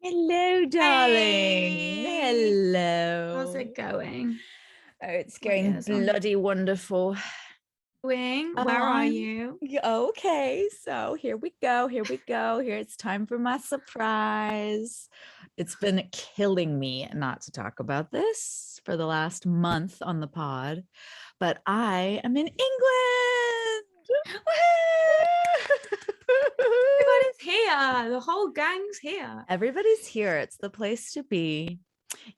Hello, darling. Hey, how's Hello. it going? Oh, it's What going is on bloody wonderful. doing? Oh, Where are I'm you? okay. So here we go. Here we go. Here it's time for my surprise. It's been killing me not to talk about this for the last month on the pod, but I am in England. Everybody's here. The whole gang's here. Everybody's here. It's the place to be.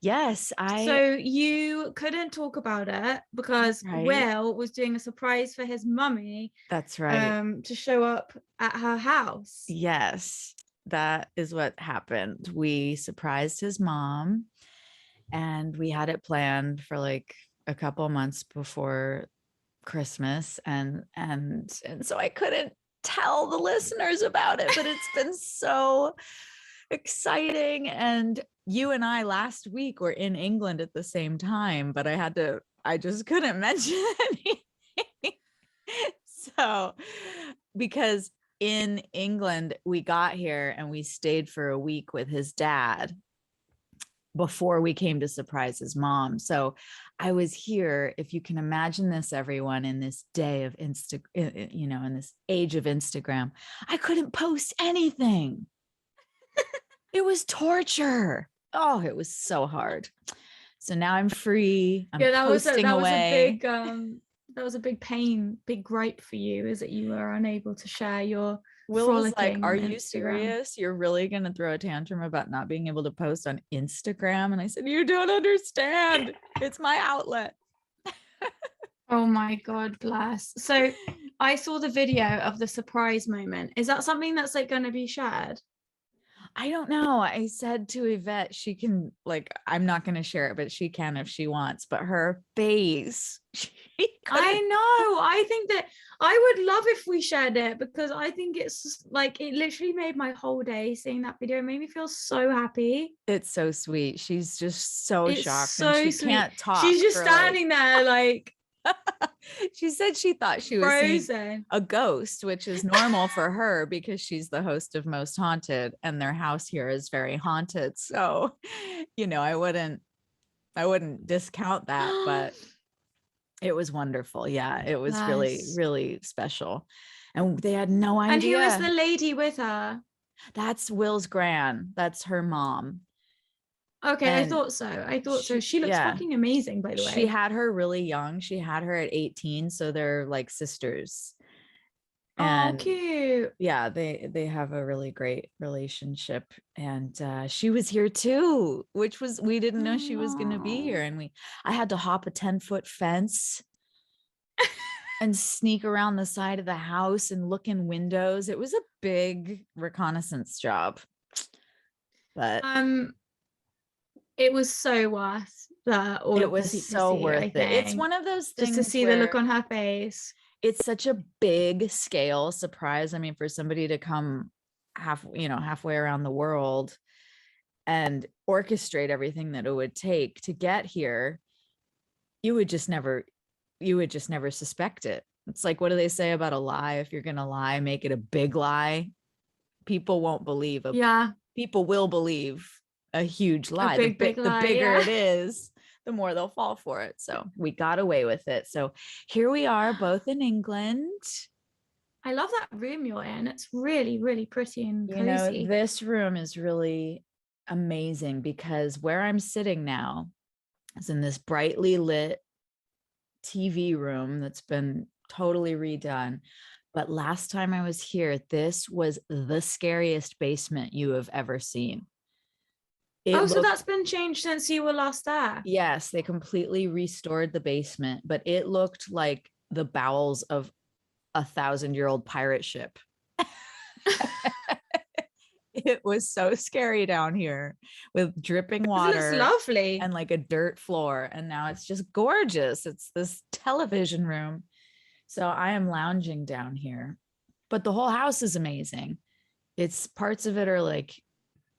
Yes, So you couldn't talk about it because right. Will was doing a surprise for his mummy That's right. to show up at her house. Yes, that is what happened. We surprised his mom and we had it planned for like a couple months before Christmas and so I couldn't tell the listeners about it, but it's been so exciting. And you and I last week were in England at the same time, but I just couldn't mention anything. So, because in England, we got here and we stayed for a week with his dad before we came to surprise his mom. So I was here, if you can imagine this, everyone, in this day of in this age of Instagram, I couldn't post anything. It was torture. Oh, it was so hard. So now I'm free. I'm Yeah, posting that was a away. big pain, big gripe for you, is that you were unable to share your Will was like, frolicking "Are on you Instagram. serious? You're really going to throw a tantrum about not being able to post on Instagram?" And I said, "You don't understand. It's my outlet." Oh my God, bless. So I saw the video of the surprise moment. Is that something that's like going to be shared? I don't know. I said to Yvette, she can, like, I'm not going to share it, but she can if she wants. But her face, she I couldn't. know. I think that I would love if we shared it because I think it's like it literally made my whole day seeing that video. It made me feel so happy. It's so sweet. She's just so It's shocked and so she sweet. can't She's talk just for like standing there like she said she thought she was seeing frozen. a ghost, which is normal for her because she's the host of Most Haunted and their house here is very haunted. So, I wouldn't discount that, but it was wonderful. Yeah, it was really, Bless. really special. And they had no And who is idea. the lady with her? That's Will's gran. That's her mom. Okay, I And thought so. I thought so. She looks yeah, fucking amazing, by the she way. had her really young. She had her at 18. So they're like sisters. Oh, And cute. yeah, they have a really great relationship. And she was here too, which was, we didn't know she was going to be Oh. here. And I had to hop a 10-foot fence and sneak around the side of the house and look in windows. It was a big reconnaissance job, but Um, it was so worth all it of the was so secrecy, I worth it. It's think. one of those Just to things see the look where on her face. it's such a big scale surprise. I mean, for somebody to come halfway around the world and orchestrate everything that it would take to get here, you would just never suspect it. It's like, what do they say about a lie? If you're going to lie, make it a big lie. People won't believe Yeah, people will believe a huge a lie. big The lie. bigger Yeah. it is, the more they'll fall for it. So we got away with it. So here we are, both in England. I love that room you're in. It's really, really pretty and cozy. This room is really amazing because where I'm sitting now is in this brightly lit TV room that's been totally redone. But last time I was here, this was the scariest basement you have ever seen. It Oh, so looked, that's been changed since you were last there. yes, they completely restored the basement, but it looked like the bowels of 1,000-year-old pirate ship. It was so scary down here with dripping It looks water lovely. and like a dirt floor. And now it's just gorgeous. It's this television room. So I am lounging down here, but the whole house is amazing. It's parts of it are like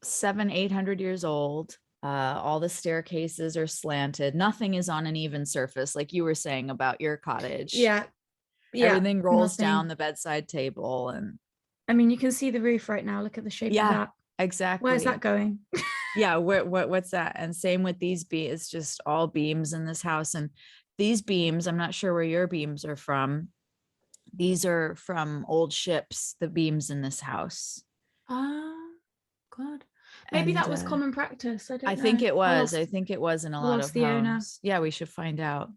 800 years old. All the staircases are slanted. Nothing is on an even surface, like you were saying about your cottage. Yeah, yeah, Everything rolls down nothing. the bedside table. And I mean, you can see the roof right now. Look at the shape of yeah, that. Where's that exactly. going? Yeah, what's that? And same with these beams. It's just all beams in this house. And these beams, I'm not sure where your beams are from. These are from old ships, the beams in this house. Ah, God. Maybe And that was common practice. I I don't think know. it was. I think it was in a I lot of lost the owner. homes. Yeah, we should find out.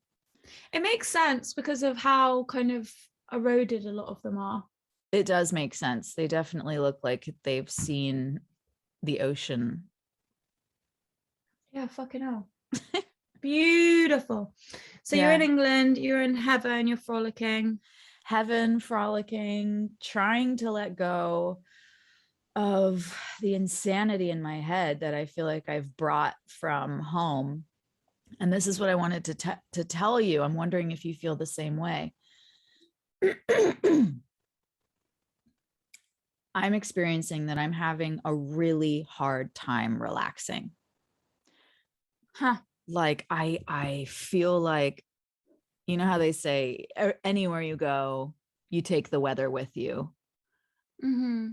It makes sense because of how kind of eroded a lot of them are. It does make sense. They definitely look like they've seen the ocean. Yeah, fucking hell. Beautiful. So you're in Yeah. England, you're in heaven, you're frolicking. Heaven, frolicking, trying to let go of the insanity in my head that I feel like I've brought from home. And this is what I wanted to tell you. I'm wondering if you feel the same way. I'm experiencing that I'm having a really hard time relaxing. Huh. Like I feel like, you know how they say anywhere you go, you take the weather with you. Mm-hmm.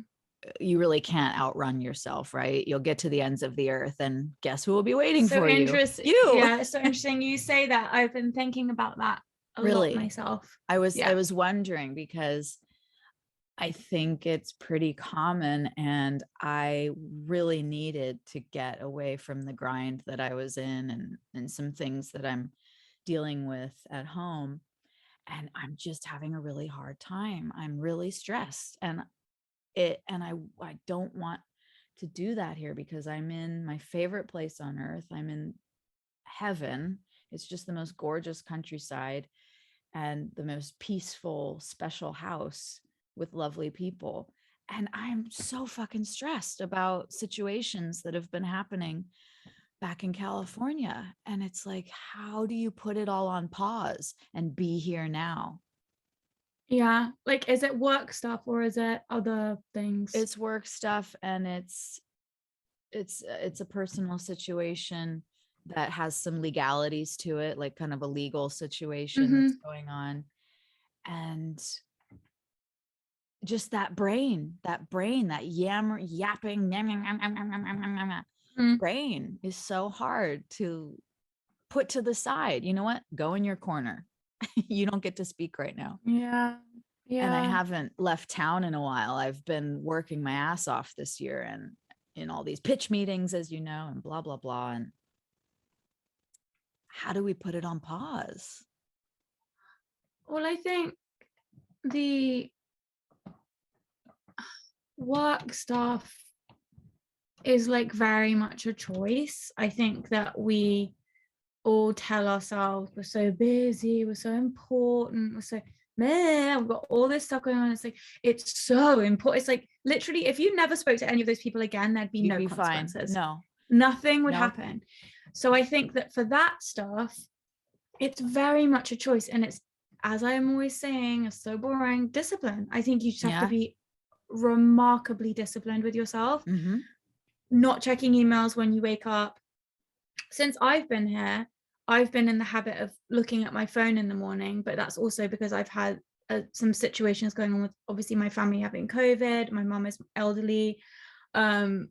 You really can't outrun yourself, right? You'll get to the ends of the earth and guess who will be waiting So for you? interesting. You. Yeah, it's so interesting you say that. I've been thinking about that a lot Really. myself. I Yeah. was wondering because I think it's pretty common and I really needed to get away from the grind that I was in and some things that I'm dealing with at home, and I'm just having a really hard time. I'm really stressed and I don't want to do that here because I'm in my favorite place on earth. I'm in heaven. It's just the most gorgeous countryside and the most peaceful, special house with lovely people. And I'm so fucking stressed about situations that have been happening back in California. And it's like, how do you put it all on pause and be here now? Yeah. Like, is it work stuff or is it other things? It's work stuff and it's a personal situation that has some legalities to it, like kind of a legal situation Mm-hmm. that's going on. And just that yammer yapping Mm. brain is so hard to put to the side. You know what? Go in your corner. You don't get to speak right now. Yeah. And I Yeah. haven't left town in a while. I've been working my ass off this year and in all these pitch meetings, as you know, and blah, blah, blah. And how do we put it on pause? Well, I think the work stuff is like very much a choice. I think that we all tell ourselves we're so busy, we're so important, we're so man, we've got all this stuff going on. It's like it's so important. It's like literally, if you never spoke to any of those people again, there'd be You'd no be fine. consequences. No, Nothing would no. happen. So I think that for that stuff, it's very much a choice. And it's, as I'm always saying, it's so boring, discipline. I think you just have to Yeah. be remarkably disciplined with yourself, Mm-hmm. not checking emails when you wake up. Since I've been here, I've been in the habit of looking at my phone in the morning, but that's also because I've had some situations going on with obviously my family having COVID. My mom is elderly. Um,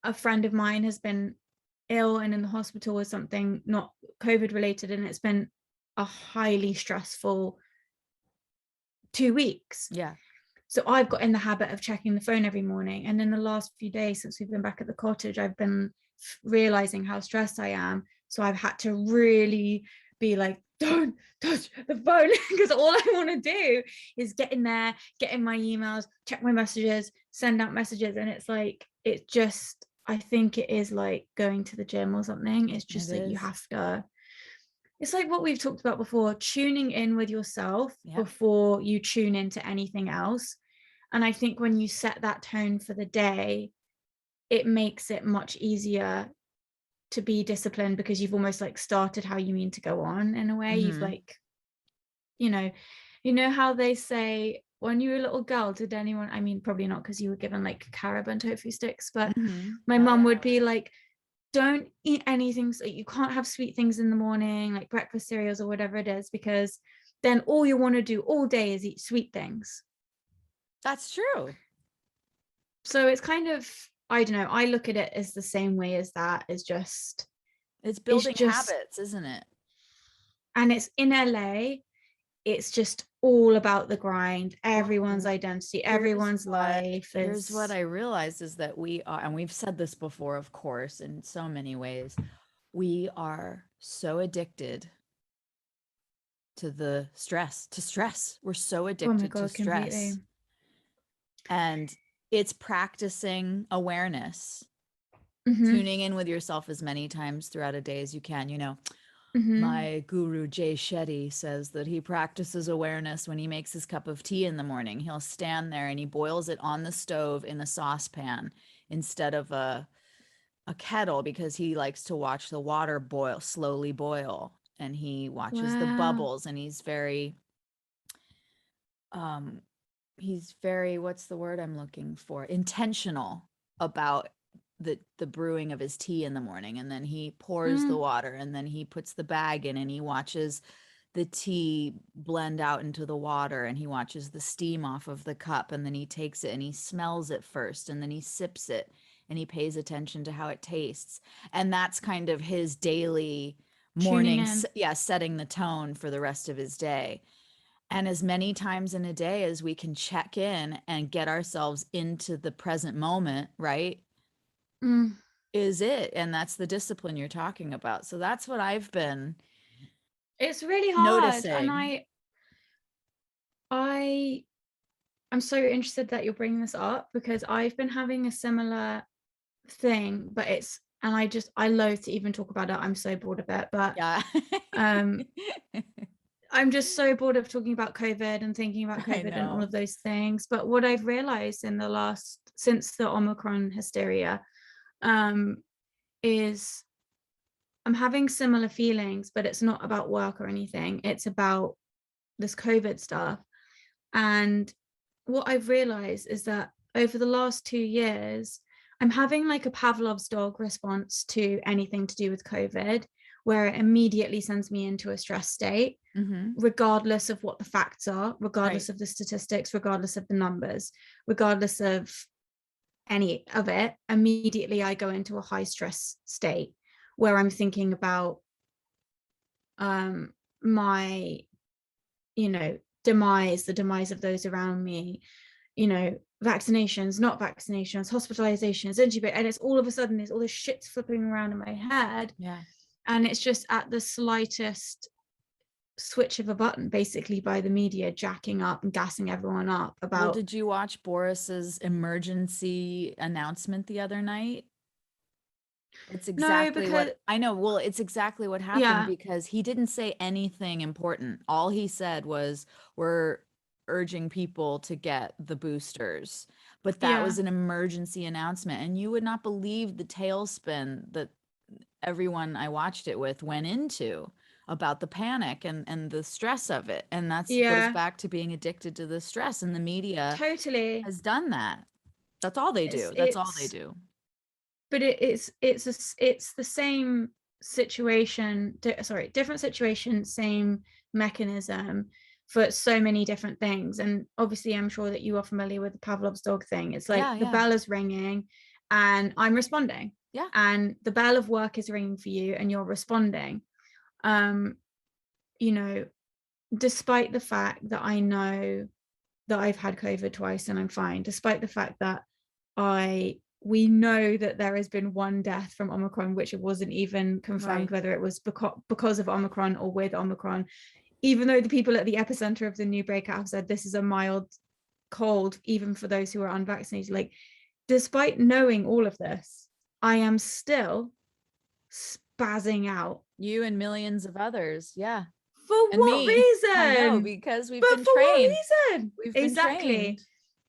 a friend of mine has been ill and in the hospital with something not COVID related, and it's been a highly stressful 2 weeks. Yeah. So I've got in the habit of checking the phone every morning. And in the last few days since we've been back at the cottage, I've been realizing how stressed I am. So I've had to really be like, don't touch the phone, because all I want to do is get in there, get in my emails, check my messages, send out messages. And it's like, it just, I think it is like going to the gym or something. It's just It that you is. have to, it's like what we've talked about before, tuning in with yourself Yeah. before you tune into anything else. And I think when you set that tone for the day, it makes it much easier to be disciplined, because you've almost like started how you mean to go on in a way. You've Mm-hmm. like, you know how they say when you were a little girl, did anyone, I mean, probably not because you were given like carob and tofu sticks, but Mm-hmm. my Oh mum yeah. would be like, don't eat anything, so you can't have sweet things in the morning, like breakfast cereals or whatever it is, because then all you want to do all day is eat sweet things. That's true. So it's kind of, I don't know, I look at it as the same way as that. Is just, It's it's building just, habits, isn't it? and it's in LA, it's just all about the grind. Everyone's Well, identity, everyone's life here's what is. I realized is that we are, and we've said this before, of course, in so many ways, we are so addicted to the stress, to stress. We're so Oh my addicted to God, completely. stress. And it's practicing awareness, Mm-hmm. tuning in with yourself as many times throughout a day as you can. You know, Mm-hmm. my guru Jay Shetty says that he practices awareness when he makes his cup of tea in the morning. He'll stand there and he boils it on the stove in a saucepan instead of a kettle, because he likes to watch the water boil, slowly boil, and he watches the Wow. bubbles, and um he's very, what's the word I'm looking for, intentional about the brewing of his tea in the morning. And then he pours the Mm, water, and then he puts the bag in, and he watches the tea blend out into the water, and he watches the steam off of the cup, and then he takes it and he smells it first, and then he sips it, and he pays attention to how it tastes. And that's kind of his daily tuning morning, in. yeah, setting the tone for the rest of his day. And as many times in a day as we can check in and get ourselves into the present moment, right, Mm. is it. And that's the discipline you're talking about. So that's what I've been It's really hard, and noticing. I I'm so interested that you're bringing this up, because I've been having a similar thing, but it's, and I loathe to even talk about it. I'm so bored of it, but Yeah. um I'm just so bored of talking about COVID and thinking about I COVID and all know. of those things. But what I've realized in the last, since the Omicron hysteria, um, is I'm having similar feelings, but it's not about work or anything. It's about this COVID stuff. And what I've realized is that over the last 2 years, I'm having like a Pavlov's dog response to anything to do with COVID, where it immediately sends me into a stress state, Mm-hmm. regardless of what the facts are, Right. regardless of the statistics, regardless of the numbers, regardless of any of it. Immediately, I go into a high stress state where I'm thinking about my, demise, the demise of those around me, vaccinations, not vaccinations, hospitalizations, intubate, and it's all of a sudden there's all this shit flipping around in my head, Yeah. and it's just at the slightest switch of a button, basically, by the media jacking up and gassing everyone up Well, about. did you watch Boris's emergency announcement the other night? It's No, exactly because, what I know. Well, it's exactly what happened, yeah, because he didn't say anything important. All he said was, we're urging people to get the boosters. But that yeah, was an emergency announcement. And you would not believe the tailspin that everyone I watched it with went into about the panic and the stress of it. And that's goes yeah, back to being addicted to the stress. And the media totally. has done that. That's all they it's do. That's all they it's do. but it's the same situation, sorry, different situation, same mechanism for so many different things. And obviously, I'm sure that you are familiar with the Pavlov's dog thing. It's like Yeah, the yeah. bell is ringing and I'm responding, Yeah. and the bell of work is ringing for you and you're responding. um you know Despite the fact that I know that I've had COVID twice and I'm fine, despite the fact that I we know that there has been one death from Omicron, which it wasn't even confirmed Right. whether it was because of Omicron or with Omicron, even though the people at the epicenter of the new breakout have said this is a mild cold, even for those who are unvaccinated. Like, despite knowing all of this, I am still spazzing out. You and millions of others. Yeah. For And what me. I know, reason? because we've But been for what trained. reason? We've been Exactly. trained.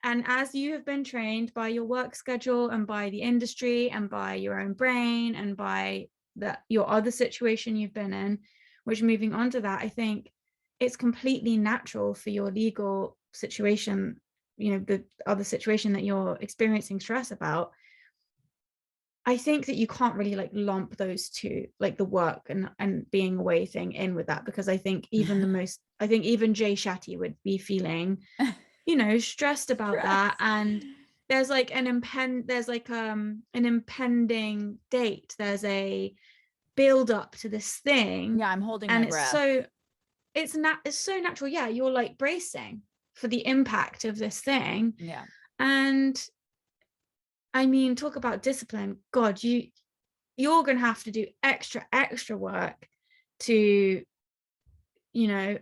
And as you have been trained by your work schedule and by the industry and by your own brain and by your other situation you've been in, which, moving on to that, I think it's completely natural for your legal situation, the other situation that you're experiencing stress about. I think that you can't really like lump those two, like the work and being away thing, in with that, because I think even Jay Shetty would be feeling, stressed about that. Stress. And there's like an impending date. There's a build up to this thing. Yeah, I'm holding And my it's breath. so it's so natural. Yeah, you're like bracing for the impact of this thing. Yeah. And I mean, talk about discipline. God, you're gonna have to do extra work to, you know,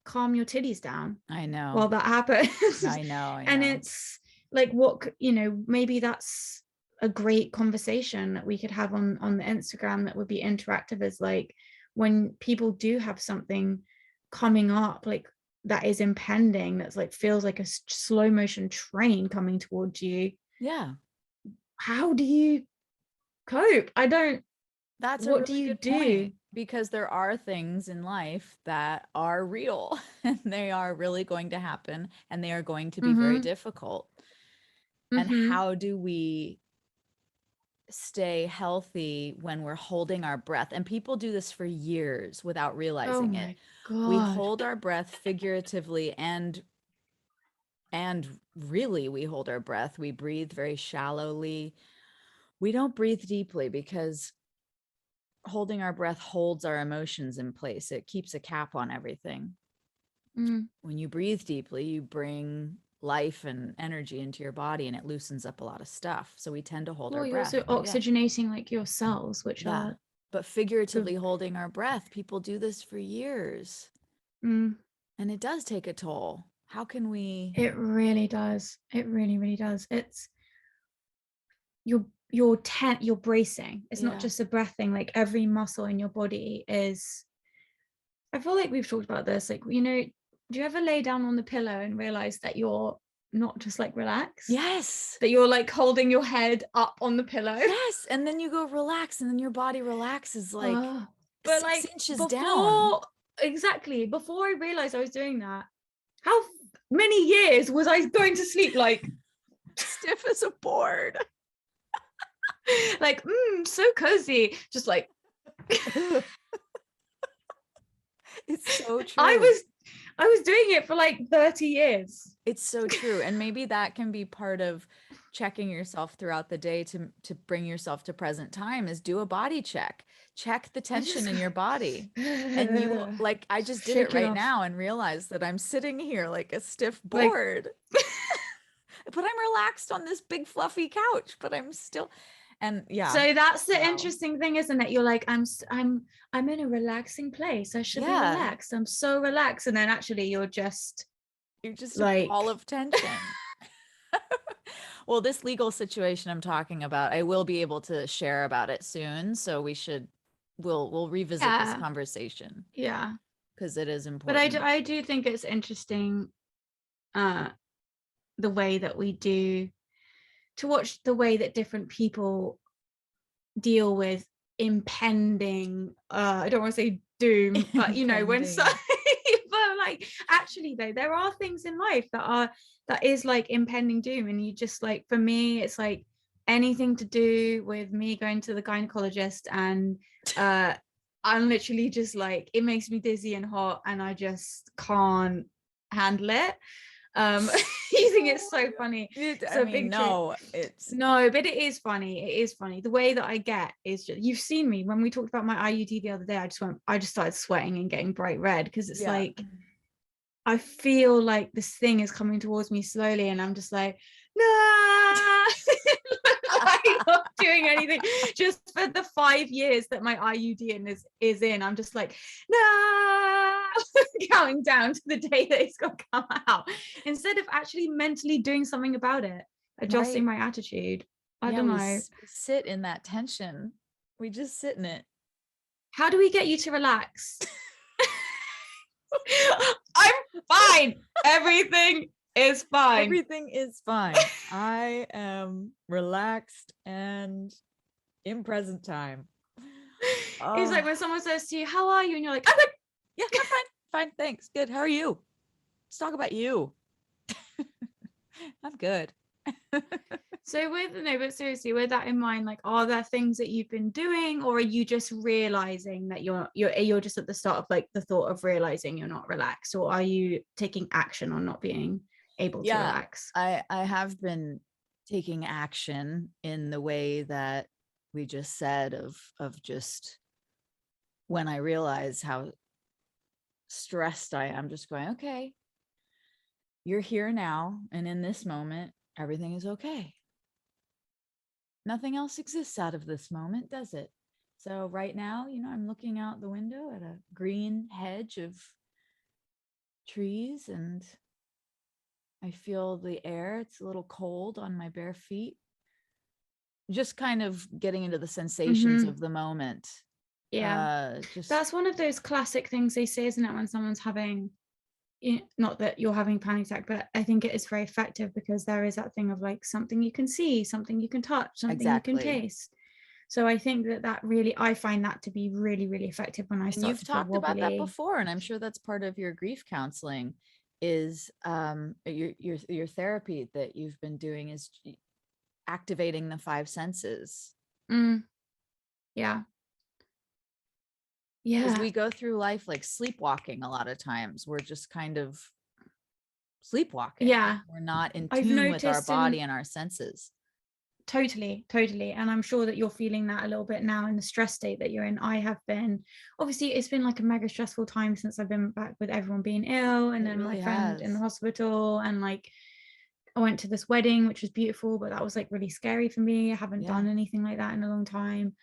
calm your titties down I know. while that happens. I know. I And know. it's like, what, you know, maybe that's a great conversation that we could have on the Instagram that would be interactive, is like, when people do have something coming up, like that is impending, that's like feels like a slow motion train coming towards you, Yeah. how do you cope? I don't, That's a what do really you good do? point, because there are things in life that are real and they are really going to happen and they are going to be very Mm-hmm. difficult. And Mm-hmm. how do we stay healthy when we're holding our breath? And people do this for years without Oh realizing it. my We God. hold our breath figuratively and really we hold our breath. We breathe very shallowly. We don't breathe deeply because holding our breath holds our emotions in place. It keeps a cap on everything. Mm. When you breathe deeply, you bring life and energy into your body and it loosens up a lot of stuff. So we tend to hold our Well, you're breath. also But yeah, oxygenating like your cells, which yeah. are But the figuratively holding our breath, people do this for years mm, and it does take a toll. How can we? it really does. It really, really does. It's you're bracing. It's not Yeah. just a breath thing. Like every muscle in your body is. I feel like we've talked about this. Like, you know, do you ever lay down on the pillow and realize that you're not just like relaxed, Yes. that you're like holding your head up on the pillow? Yes. And then you go relax and then your body relaxes like Oh, but 6 inches down. before I realized I was doing that, how many years was I going to sleep like Stiff as a board. like so cozy, just like It's so I true. was I was doing it for like 30 years. It's so true. And maybe that can be part of checking yourself throughout the day to bring yourself to present time, is do a body check. Check the I just tension in your body. And you will, like, I just did it shake it right off. now and realized that I'm sitting here like a stiff Like, board, but I'm relaxed on this big fluffy couch, but I'm still, and yeah. so that's the Wow. interesting thing, isn't it? You're like, I'm in a relaxing place. I should be Yeah. relaxed. I'm so relaxed. And then actually you're just You're just a ball like of tension. Well, this legal situation I'm talking about, I will be able to share about it soon. So we'll revisit this yeah, conversation yeah. because it is But important. I do think it's interesting uh the way that we do, to watch the way that different people deal with impending I don't want to say doom, but you know, when so Impending. but like actually though there are things in life that is like impending doom, and you just like, for me it's like anything to do with me going to the gynecologist, and uh I'm literally just like, it makes me dizzy and hot and I just can't handle it. You think it's Oh my so God. funny. I So mean, big true. no, it's No, but it is funny. It is funny. The way that I get is just, you've seen me when we talked about my IUD the other day. I just started sweating and getting bright red, because it's yeah. like I feel like this thing is coming towards me slowly, and I'm just like, no, I'm not doing anything. Just for the 5 years that my IUD is in, I'm just like, no, counting down to the day that it's gonna come out, instead of actually mentally doing something about it, adjusting Right. my attitude. I Yeah, don't know. we sit in that tension. We just sit in it. How do we get you to relax? I'm fine. Everything is fine. Everything is fine. I am relaxed and in present time. It's like Oh, when someone says to you, "How are you?" and you're like, "I'm good." yeah, I'm fine. Fine, thanks. Good. How are you? Let's talk about you. I'm good. So with no, but seriously, with that in mind, like, are there things that you've been doing, or are you just realizing that you're just at the start of like the thought of realizing you're not relaxed, or are you taking action on not being able to Yeah, relax. I have been taking action in the way that we just said, of just when I realize how stressed I am, just going, okay, you're here now, and in this moment, everything is okay. Nothing else exists out of this moment, does it? So right now, I'm looking out the window at a green hedge of trees, and I feel the air. It's a little cold on my bare feet. Just kind of getting into the sensations Hmm. of the moment. Yeah. Just That's one of those classic things they say, isn't it, when someone's having, not that you're having a panic attack, but I think it is very effective because there is that thing of like something you can see, something you can touch, something you can exactly. taste. So I think that really, I find that to be really, really effective when I And start you've to feel talked about that wobbly. before, and I'm sure that's part of your grief counseling, is your therapy that you've been doing is activating the five senses. Mm, yeah. Because Yeah. we go through life like sleepwalking a lot of times. We're just kind of sleepwalking. Yeah. We're not in I've tune with our noticed in body and our senses. Totally, totally. And I'm sure that you're feeling that a little bit now in the stress state that you're in. I have been, obviously, it's been like a mega stressful time since I've been back with everyone being ill and It then my really friend in the has. hospital. And like, I went to this wedding, which was beautiful, but that was like really scary for me. I haven't Yeah. done anything like that in a long time.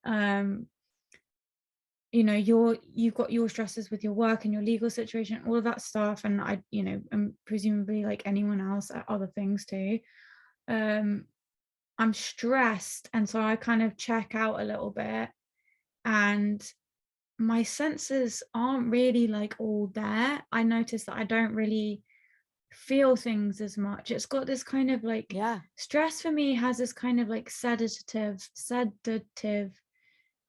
Um, you've got your stresses with your work and your legal situation, all of that stuff. And and presumably like anyone else, other things too. Um, I'm stressed, and so I kind of check out a little bit, and my senses aren't really like all there. I notice that I don't really feel things as much. It's got this kind of like, Yeah. stress for me has this kind of like sedative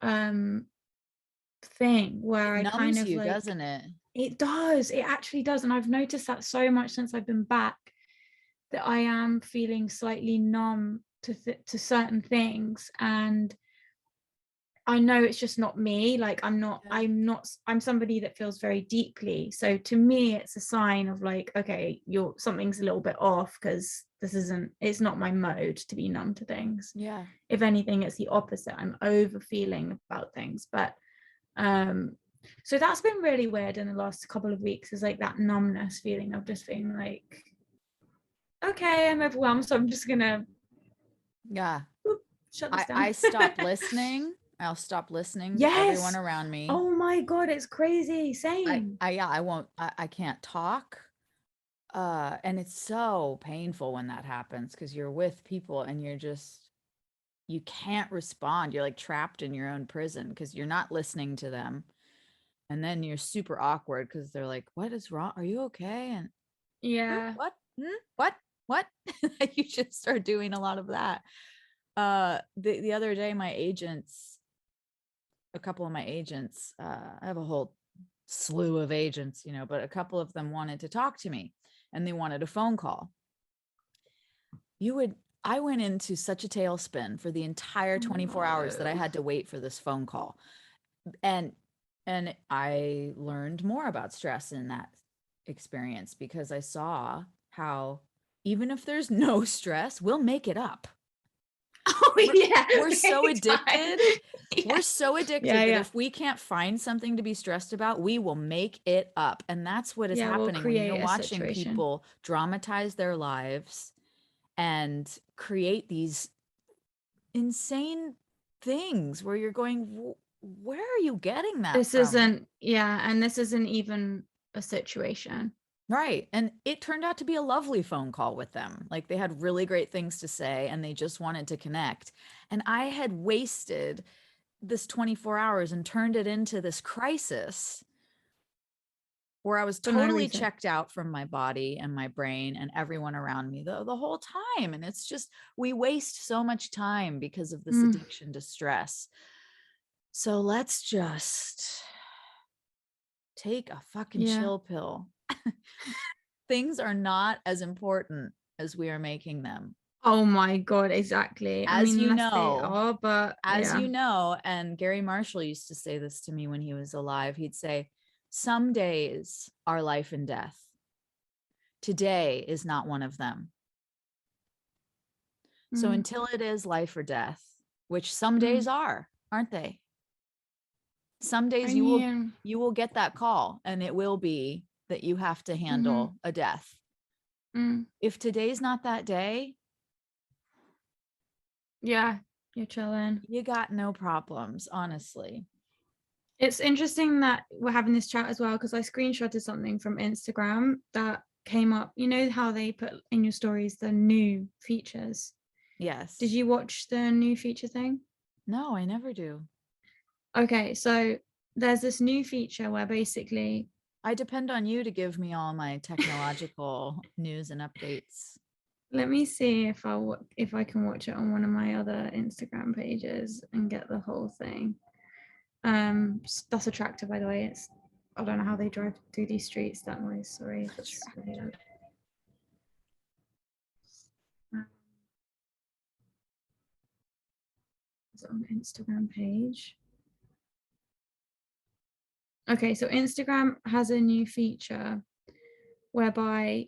um thing where It I kind numbs of you, like, doesn't it? it does, it actually does. And I've noticed that so much since I've been back, that I am feeling slightly numb to certain things. And I know it's just not me. Like Yeah. I'm somebody that feels very deeply. So to me, it's a sign of like, okay, something's a little bit off, because it's not my mode to be numb to things. Yeah. If anything, it's the opposite. I'm over feeling about things. But um, so that's been really weird in the last couple of weeks, is like that numbness feeling of just being like, okay, I'm overwhelmed. So I'm just gonna Yeah. shut this I down. stop listening. I'll stop listening to everyone Yes. around me. Oh my God, it's crazy. Same. Yeah, I can't talk. And it's so painful when that happens, because you're with people and you can't respond. You're like trapped in your own prison because you're not listening to them. And then you're super awkward because they're like, what is wrong? Are you okay? And Yeah. what? What? What? You should start doing a lot of that. The other day, a couple of my agents, I have a whole slew of agents, but a couple of them wanted to talk to me, and they wanted a phone call. I went into such a tailspin for the entire 24 hours that I No. had to wait for this phone call. And I learned more about stress in that experience, because I saw how even if there's no stress, we'll make it up. Oh We're, yeah, we're so big time. addicted. Yeah. We're so Yeah, addicted that yeah. if we can't find something to be stressed about, we will make it up. And that's what is Yeah, we'll happening when you're create a watching situation. people dramatize their lives and create these insane things where you're going, where are you getting that from? And this isn't even a situation. Right. And it turned out to be a lovely phone call with them. Like, they had really great things to say and they just wanted to connect. And I had wasted this 24 hours and turned it into this crisis where I was For no totally reason. checked out from my body and my brain and everyone around me the whole time. And it's just, we waste so much time because of this Mm, addiction to stress. So let's just take a fucking yeah. chill pill. Things are not as important as we are making them. Oh my God, exactly. I As mean, you unless they know, are, but as yeah. you know, and Gary Marshall used to say this to me when he was alive. He'd say, some days are life and death. Today is not one of them. So Mm. until it is life or death, which some days Mm. are, aren't they? Some days I you will get that call and it will be that you have to mhm. handle a death. Mm. If today's not that day, Yeah, you're chilling. you got no problems, honestly. It's interesting that we're having this chat as well because I screenshotted something from Instagram that came up. You know how they put in your stories the new features? Did Yes. you watch the new feature thing? No, I never do. Okay, so there's this new feature where basically, I depend on you to give me all my technological news and updates. let me see if I can watch it on one of my other Instagram pages and get the whole thing. That's a tractor, by the way. It's I don't know how they drive through these streets. That noise, sorry, that's weird. Is it on the Instagram page? Okay, so Instagram has a new feature whereby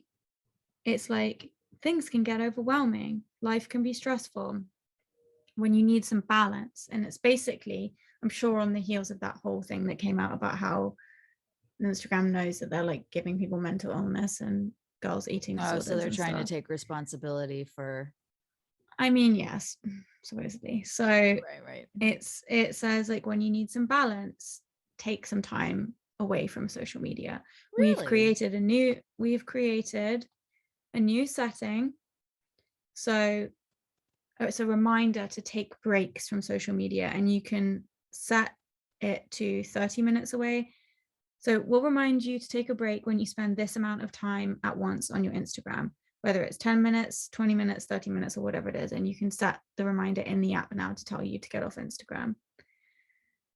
it's like things can get overwhelming, life can be stressful when you need some balance. And it's basically, I'm sure, on the heels of that whole thing that came out about how Instagram knows that they're like giving people mental illness and girls eating Oh, so disorders they're and trying to stuff. take responsibility for. I mean, yes, supposedly. So Right. it says like when you need some balance, take some time away from social media. Really? We've created a new setting. So it's a reminder to take breaks from social media, and you can set it to 30 minutes away. So we'll remind you to take a break when you spend this amount of time at once on your Instagram, whether it's 10 minutes, 20 minutes, 30 minutes, or whatever it is. And you can set the reminder in the app now to tell you to get off Instagram.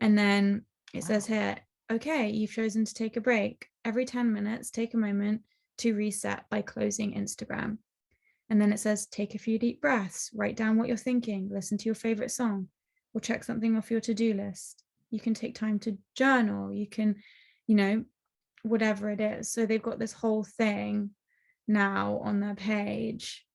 And then it says Wow. here, okay, you've chosen to take a break. Every 10 minutes, take a moment to reset by closing Instagram. And then it says, take a few deep breaths, write down what you're thinking, listen to your favorite song, or check something off your to-do list. You can take time to journal. You can, whatever it is. So they've got this whole thing now on their page,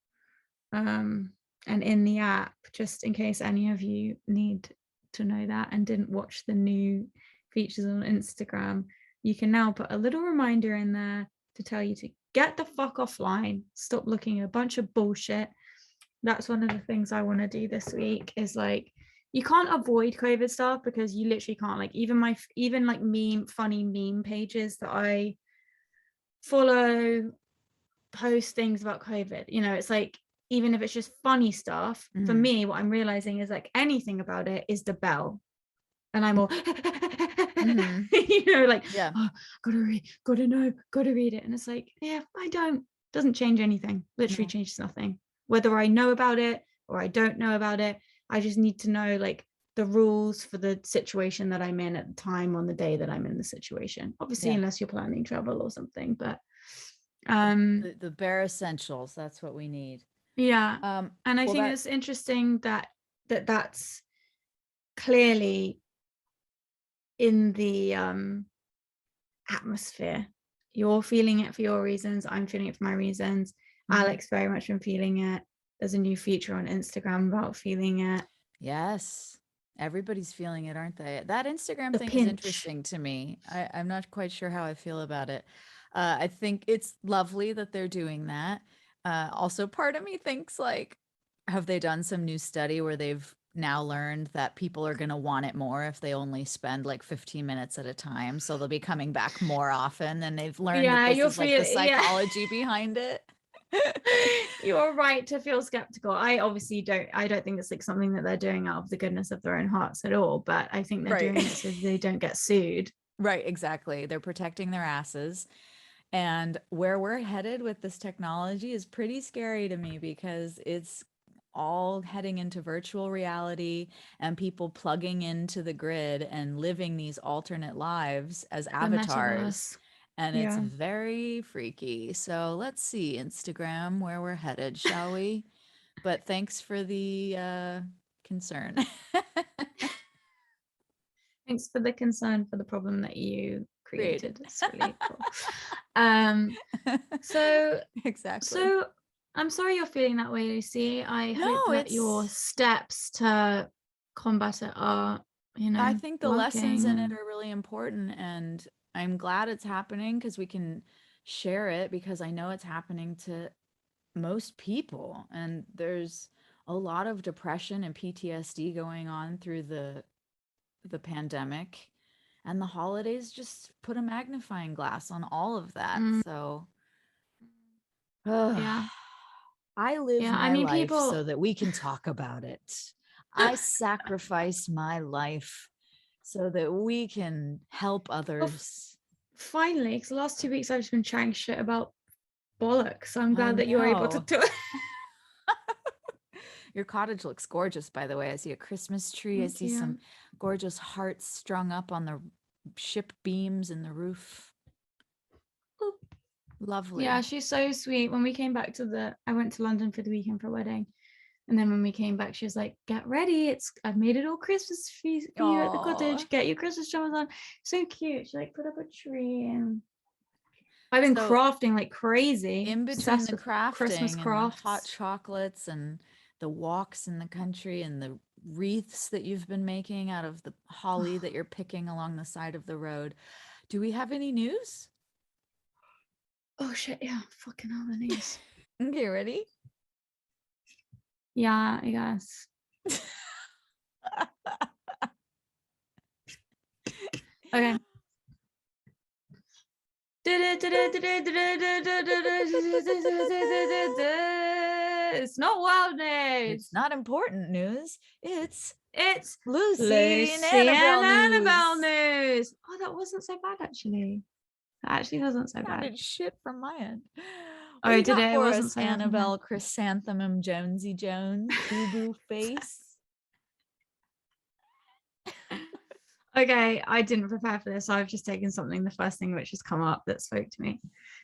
and in the app, just in case any of you need to know that and didn't watch the new features on Instagram, you can now put a little reminder in there to tell you to get the fuck offline, stop looking at a bunch of bullshit. That's one of the things I want to do this week is like, you can't avoid COVID stuff because you literally can't. Like even like funny meme pages that I follow post things about COVID. It's like, even if it's just funny stuff, for Mhm. me, what I'm realizing is like anything about it is the bell. And I'm all, Mhm. like, Yeah. oh, gotta know, gotta read it. And it's like, yeah, doesn't change anything. Literally No. changes nothing. Whether I know about it or I don't know about it, I just need to know like the rules for the situation that I'm in at the time on the day that I'm in the situation. Obviously, Yeah. unless you're planning travel or something, but The bare essentials. That's what we need. yeah. And I Well, think that it's interesting that's clearly in the atmosphere. You're feeling it for your reasons. I'm feeling it for my reasons. mhm. Alex very much been feeling it. There's a new feature on Instagram about feeling it. Yes. Everybody's feeling it, aren't they? That Instagram The thing is pinch. interesting to me. I'm not quite sure how I feel about it. I think it's lovely that they're doing that. Also, part of me thinks like, have they done some new study where they've now learned that people are going to want it more if they only spend like 15 minutes at a time? So they'll be coming back more often, and they've learned that Yeah, this you'll is like the feel yeah. psychology behind it. You're right to feel skeptical. I don't think it's like something that they're doing out of the goodness of their own hearts at all, but I think they're Right. doing it so they don't get sued. Right, exactly. They're protecting their asses. And where we're headed with this technology is pretty scary to me because it's all heading into virtual reality and people plugging into the grid and living these alternate lives as The avatars. metaverse. And it's Yeah. very freaky. So let's see, Instagram, where we're headed, shall we? But thanks for the concern. Thanks for the concern for the problem that you created. It's really cool. So Exactly. so I'm sorry you're feeling that way, Lucy. I hope No, that your it's steps to combat it are, I think the lessons working. in it And are really important, and I'm glad it's happening because we can share it, because I know it's happening to most people, and there's a lot of depression and PTSD going on through the pandemic, and the holidays just put a magnifying glass on all of that. mm, So ugh, yeah, I live yeah. I my mean, life people. so that we can talk about it. I sacrifice my life so that we can help Well, others. finally, because the last 2 weeks I've just been chatting shit about bollocks. So I'm I glad that you're able to know. do it. Your cottage looks gorgeous, by the way. I see a Christmas tree. I Thank see some you. gorgeous hearts strung up on the ship beams in the roof. Yeah, Lovely. she's so sweet. When we came back I went to London for the weekend for a wedding. And then when we came back, she was like, "Get ready! I've made it all Christmas for you at the Oh, cottage. Get your Christmas pajamas on." So cute. She like put up a tree, and I've been so crafting like crazy, in between obsessed the with Christmas crafting and the hot crafts. chocolates and the walks in the country and the wreaths that you've been making out of the holly that you're picking along the side of the road, do we have any news? Oh shit! Yeah, fucking hell, the news. Okay, ready? Yeah, I guess. Okay. It's not wild It's news. not important news. It's It's Lucy and Lucy and Annabelle Annabelle news. news. Oh, that wasn't so bad actually. That actually wasn't so bad. Sounded shit from my end. What do Oh, you got today for wasn't us, so bad from him. Annabelle Chrysanthemum Jonesy Jones, Boo Boo Face? Okay, I didn't prepare for this. So I've just taken something, the first thing which has come up that spoke to me.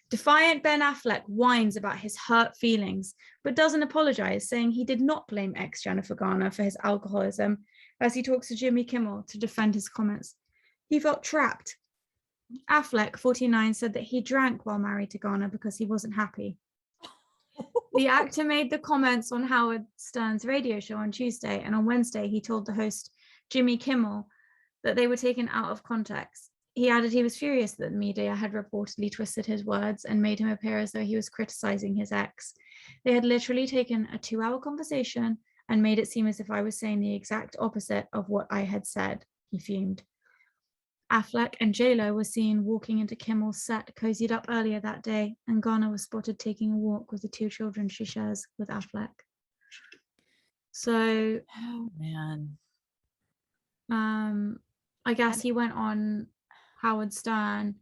Defiant Ben Affleck whines about his hurt feelings, but doesn't apologize, saying he did not blame ex Jennifer Garner for his alcoholism as he talks to Jimmy Kimmel to defend his comments. He felt trapped. Affleck, 49, said that he drank while married to Garner because he wasn't happy. The actor made the comments on Howard Stern's radio show on Tuesday, and on Wednesday, he told the host, Jimmy Kimmel, that they were taken out of context. He added he was furious that the media had reportedly twisted his words and made him appear as though he was criticizing his ex. They had literally taken a 2-hour conversation and made it seem as if I was saying the exact opposite of what I had said, he fumed. Affleck and J-Lo were seen walking into Kimmel's set, cozied up earlier that day, and Garner was spotted taking a walk with the 2 children she shares with Affleck. So, Oh man. I guess And he went on Howard Stern,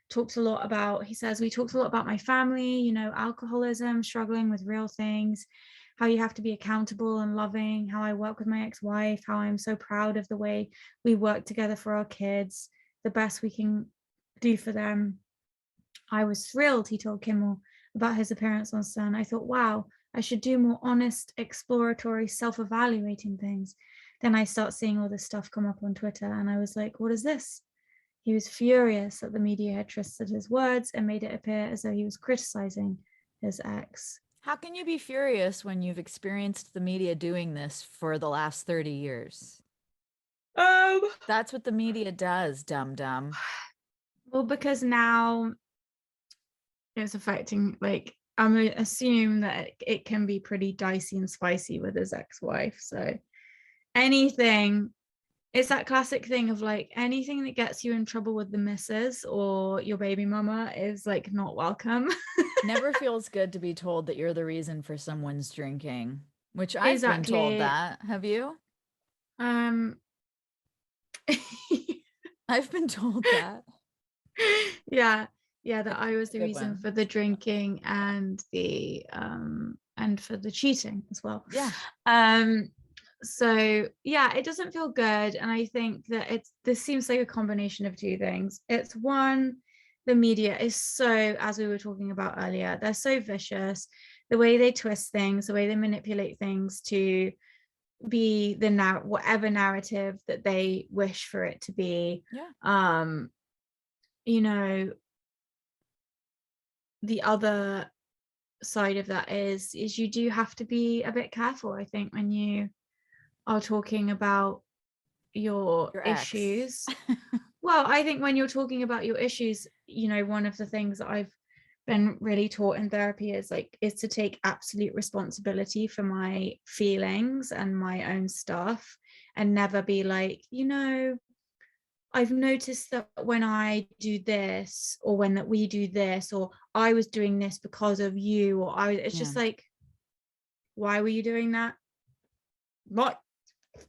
talked a lot about, he says, we talked a lot about my family, alcoholism, struggling with real things, how you have to be accountable and loving, how I work with my ex-wife, how I'm so proud of the way we work together for our kids, the best we can do for them. I was thrilled, he told Kimmel, about his appearance on Stern. I thought, wow, I should do more honest, exploratory, self-evaluating things. Then I start seeing all this stuff come up on Twitter, and I was like, what is this? He was furious that the media had twisted his words and made it appear as though he was criticizing his ex. how can you be furious when you've experienced the media doing this for the last 30 years? Um, That's what the media does, dum dum. well, because now it's affecting, like, I'm gonna assume that it can be pretty dicey and spicy with his ex-wife. So anything, it's that classic thing of like anything that gets you in trouble with the missus or your baby mama is like not welcome. Never feels good to be told that you're the reason for someone's drinking, which I've been told Exactly. that. Have you? um I've been told that. yeah, yeah, that It's I was a the good reason one. for the drinking and for the cheating as well. Yeah. um so yeah, it doesn't feel good, and I think that this seems like a combination of two things. It's one, the media is so, as we were talking about earlier, they're so vicious, the way they twist things, the way they manipulate things to be whatever narrative that they wish for it to be. Yeah. you know, the other side of that is you do have to be a bit careful, I think, when you are talking about your Your ex. issues. Well, I think when you're talking about your issues, you know, one of the things that I've been really taught in therapy is to take absolute responsibility for my feelings and my own stuff, and never be like, you know, I've noticed that when I do this, or when that we do this, or I was doing this because of you, or it's Yeah. just like, why were you doing that? Not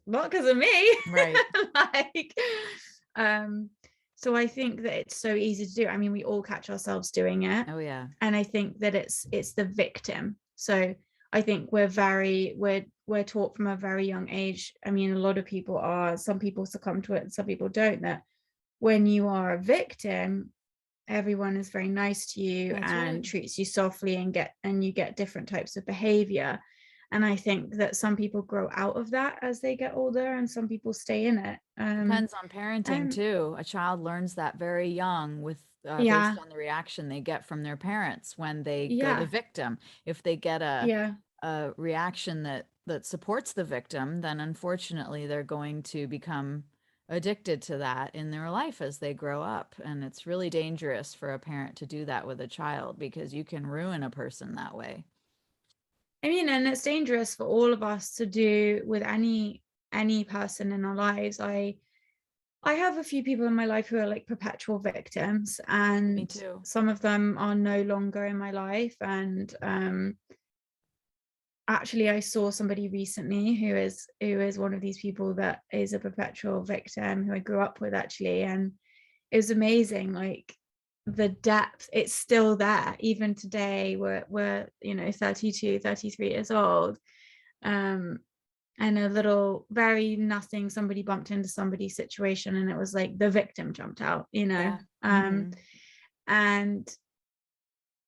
because of me. Right. Like, um, so I think that it's so easy to do. I mean, we all catch ourselves doing it. Oh yeah. And I think that it's the victim. So I think we're taught from a very young age. I mean, a lot of people are, some people succumb to it and some people don't, that when you are a victim, everyone is very nice to you That's and right. treats you softly, and you get different types of behavior. And I think that some people grow out of that as they get older, and some people stay in it. Depends on parenting And too. A child learns that very young with based yeah, on the reaction they get from their parents when they go the yeah, victim. If they get yeah. a reaction that supports the victim, then unfortunately they're going to become addicted to that in their life as they grow up. And it's really dangerous for a parent to do that with a child because you can ruin a person that way. I mean, and it's dangerous for all of us to do with any person in our lives. I have a few people in my life who are like perpetual victims, Me and too. some of them are no longer in my life. And actually, I saw somebody recently who is one of these people that is a perpetual victim, who I grew up with, actually. And it was amazing, like the depth. It's still there even today. We're you know, 32, 33 years old. um and a little, very nothing, somebody bumped into somebody's situation, and it was like the victim jumped out, you know. Yeah. Hmm. And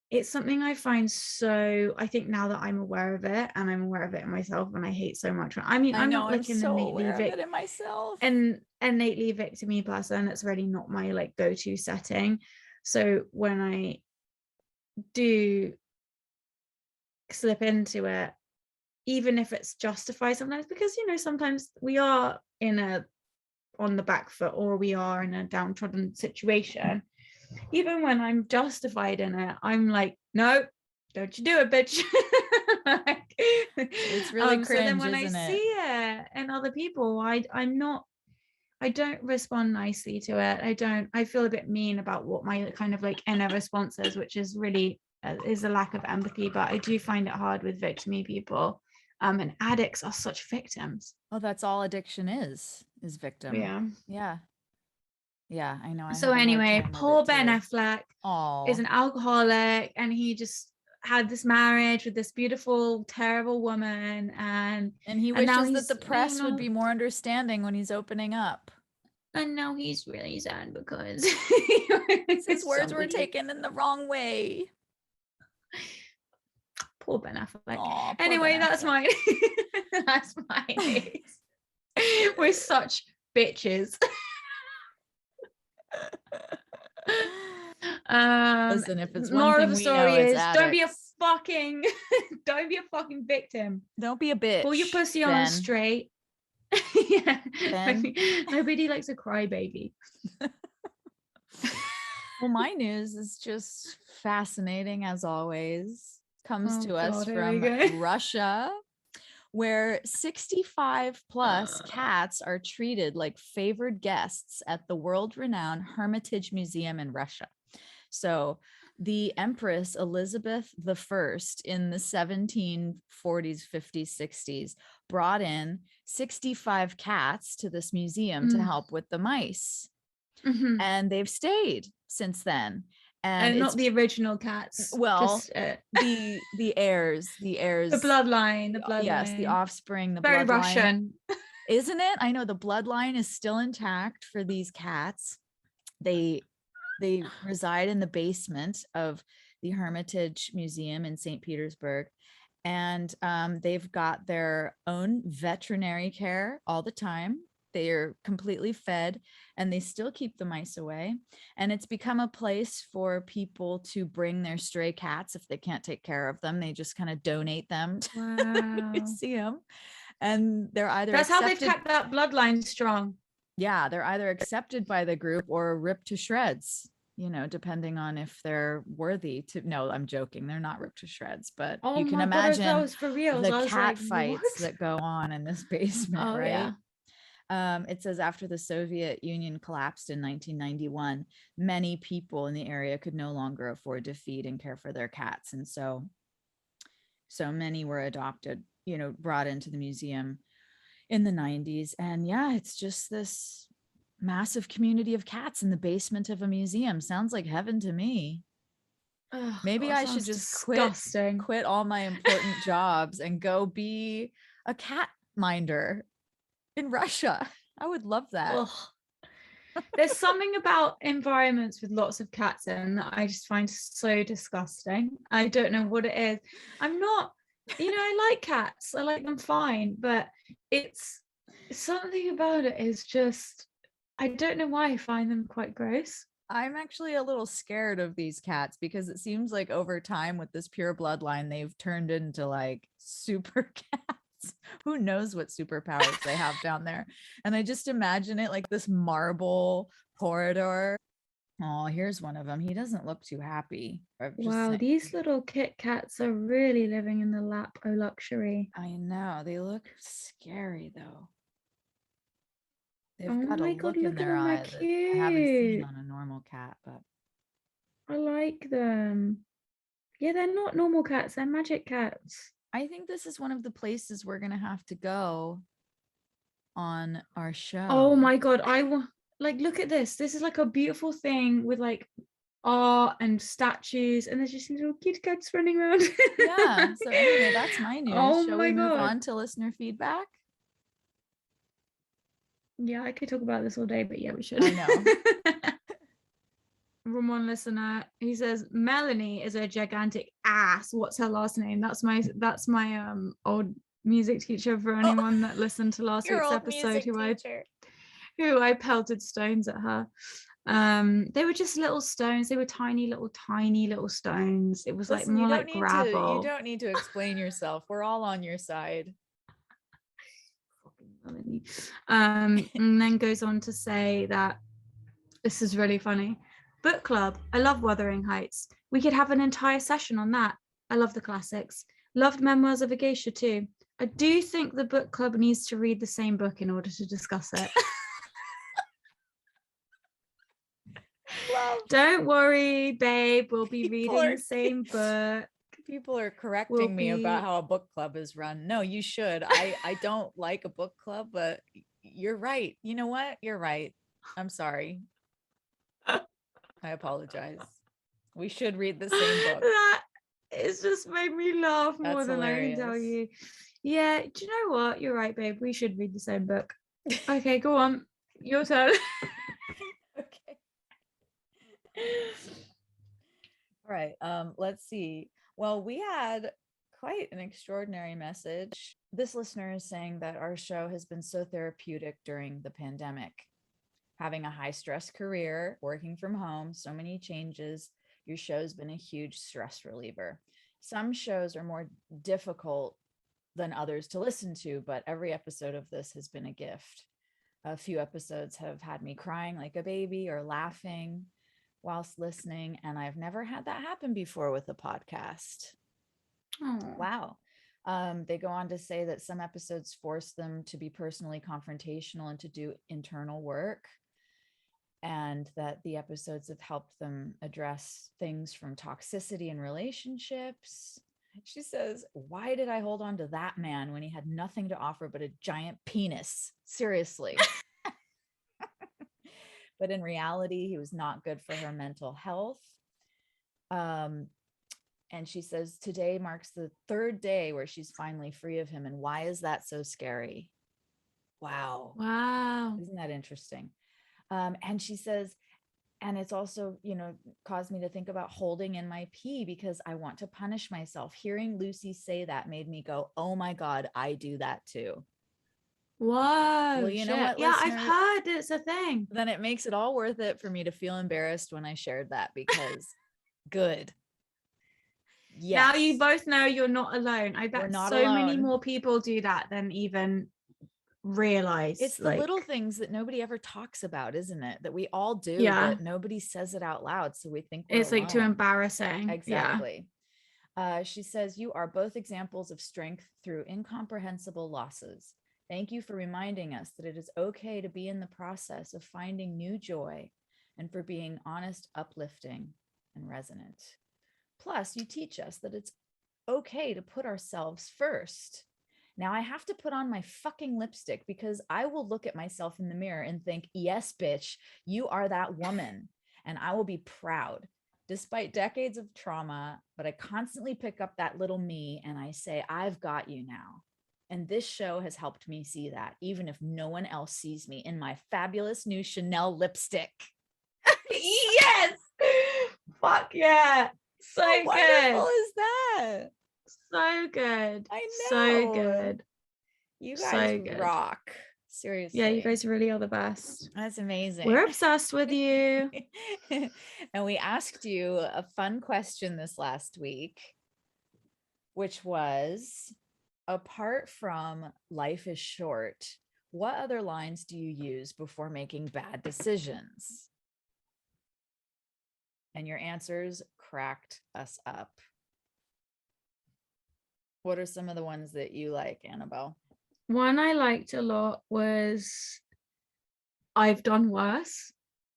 it's something I find, so I think now that I'm aware of it, and I'm aware of it in myself, and I hate so much. I mean, I I'm know, not I'm like so aware of it in myself. an innately victimy person. It's really not my like go-to setting. So when I do slip into it, even if it's justified sometimes, because you know, sometimes we are in a on the back foot, or we are in a downtrodden situation, even when I'm justified in it, I'm like, no, don't you do it, bitch. Like, It's really so then cringe, when I isn't see it? it in other people, I'm not, I don't respond nicely to it. I feel a bit mean about what my kind of like inner response is, which is really is a lack of empathy. But I do find it hard with victimy people. And addicts are such victims. Oh, that's all addiction is victim. Yeah. Yeah. Yeah, I know. I So have a hard anyway, time with poor it Ben too. Affleck is Oh, an alcoholic, and he just had this marriage with this beautiful, terrible woman, and he and now wishes that the he's, you press would know, be more understanding when he's opening up. and now he's really sad because His words were somebody, taken in the wrong way. poor Ben Affleck. Oh, poor Ben Anyway, that's Affleck. mine. That's my news. We're such bitches. Listen, if it's one Moral of thing the we know, story it's is, don't be a addicts. fucking don't be a fucking victim. Don't be a Pull your bitch, pussy on Ben. straight. Yeah, Ben. nobody likes a crybaby. Well, my news is just fascinating as always. Comes Oh to us god, here we from go. Russia, where 65 plus cats are treated like favored guests at the world-renowned Hermitage Museum in Russia. So the Empress Elizabeth I in the 1740s, 50s, 60s brought in 65 cats to this museum to Mm. help with the mice. Mhm. And they've stayed since then. And And not it's, the original cats, well, just the the heirs, bloodline, the yes, the bloodline. offspring, the Very bloodline, Russian. isn't it? I know the bloodline is still intact for these cats. They reside in the basement of the Hermitage Museum in St. Petersburg, and they've got their own veterinary care all the time. They are completely fed, and they still keep the mice away. And it's become a place for people to bring their stray cats if they can't take care of them. They just kind of donate them to the Wow. museum. And they're either That's how they've accepted. kept that bloodline strong. Yeah, they're either accepted by the group or ripped to shreds, depending on if they're worthy to. No, I'm joking. They're not ripped to shreds, but Oh you can my God, I thought it imagine was for reals. the I was like, cat fights what? that go on in this basement, Oh right? yeah. It says after the Soviet Union collapsed in 1991, many people in the area could no longer afford to feed and care for their cats. And so many were adopted, brought into the museum in the 90s. And yeah, it's just this massive community of cats in the basement of a museum. Sounds like heaven to me. Oh Maybe God, I should sounds just disgusting. quit all my important jobs and go be a cat minder in Russia. I would love that. Ugh. There's something about environments with lots of cats in that I just find so disgusting. I don't know what it is. I'm not, I like cats. I like them fine, but it's something about it is just, I don't know why I find them quite gross. I'm actually a little scared of these cats because it seems like over time with this pure bloodline, they've turned into like super cats. Who knows what superpowers they have down there? And I just imagine it like this marble corridor. Oh, here's one of them. He doesn't look too happy. I'm just Wow, saying. these little Kit Kats are really living in the lap of luxury. I know they look scary though. Oh They've got a my God, look in look at their them, they're eye that I haven't seen cute. on a normal cat, but I like them. Yeah, they're not normal cats, they're magic cats. I think this is one of the places we're gonna have to go on our Oh show. my God, like look at this. This is like a beautiful thing with like art and statues, and there's just these little kitty cats running around. Yeah. So anyway, that's my news. Oh Shall we my move God. on to listener feedback? Yeah, I could talk about this all day, but yeah, we should. I know. From one listener, he says Melanie is a gigantic ass. What's her last name? That's my old music teacher for Oh, anyone that listened to last your week's old episode music teacher. who I pelted stones at her. They were just little stones. They were tiny little stones. It was like Listen, more like you gravel. don't need to explain yourself. We're all on your side. And then goes on to say that this is really funny. Book club. I love Wuthering Heights. We could have an entire session on that. I love the classics. Loved Memoirs of a Geisha too. I do think the book club needs to read the same book in order to discuss it. Love. Don't worry, babe. We'll be People reading are the same book. people are We'll correcting me about be how a book club is run. No, you should. I don't like a book club, but you're right. You know what? You're right. I'm sorry. I apologize. We should read the same book. that it's just made me laugh more That's than I can tell hilarious. you. Yeah, do you know what? You're right, babe. We should read the same book. Okay, go on. Your turn. Okay. All right. Let's see. Well, we had quite an extraordinary message. This listener is saying that our show has been so therapeutic during the pandemic. Having a high stress career, working from home, so many changes, your show's been a huge stress reliever. Some shows are more difficult than others to listen to, but every episode of this has been a gift. A few episodes have had me crying like a baby or laughing whilst listening, and I've never had that happen before with a podcast. Oh, Wow. They go on to say that some episodes force them to be personally confrontational and to do internal work, and that the episodes have helped them address things from toxicity in relationships. She says, why did I hold on to that man when he had nothing to offer but a giant penis? Seriously. But in reality, he was not good for her mental health. And she says, today marks the third day where she's finally free of him. And why is that so scary? Wow. wow. Isn't that interesting? And she says, and it's also, caused me to think about holding in my pee because I want to punish myself. Hearing Lucy say that made me go, oh my God, I do that too. Whoa, Well, you know shit. what, Yeah, I've listener? heard it's a thing. Then it makes it all worth it for me to feel embarrassed when I shared that, because good. Now you Yes, both know you're not alone. I we're bet not so many alone. more people do that than even realize. It's the Like, little things that nobody ever talks about, isn't it? That we all do, yeah, but nobody says it out loud. So we think we're it's like too alone. embarrassing. Yeah. Exactly. She says, you are both examples of strength through incomprehensible losses. Thank you for reminding us that it is okay to be in the process of finding new joy, and for being honest, uplifting, and resonant. Plus, you teach us that it's okay to put ourselves first. Now I have to put on my fucking lipstick because I will look at myself in the mirror and think, yes, bitch, you are that woman. And I will be proud despite decades of trauma. But I constantly pick up that little me and I say, I've got you now. And this show has helped me see that, even if no one else sees me in my fabulous new Chanel lipstick. Yes. Fuck yeah. So How wonderful good. is that? So good. I So know. good. You guys So good. rock. Yeah, you Seriously. guys really are the best. That's amazing. We're obsessed with you. And we asked you a fun question this last week, which was, apart from life is short, what other lines do you use before making bad decisions? And your answers cracked us up. What are some of the ones that you like, Annabelle? One I liked a lot was I've done worse.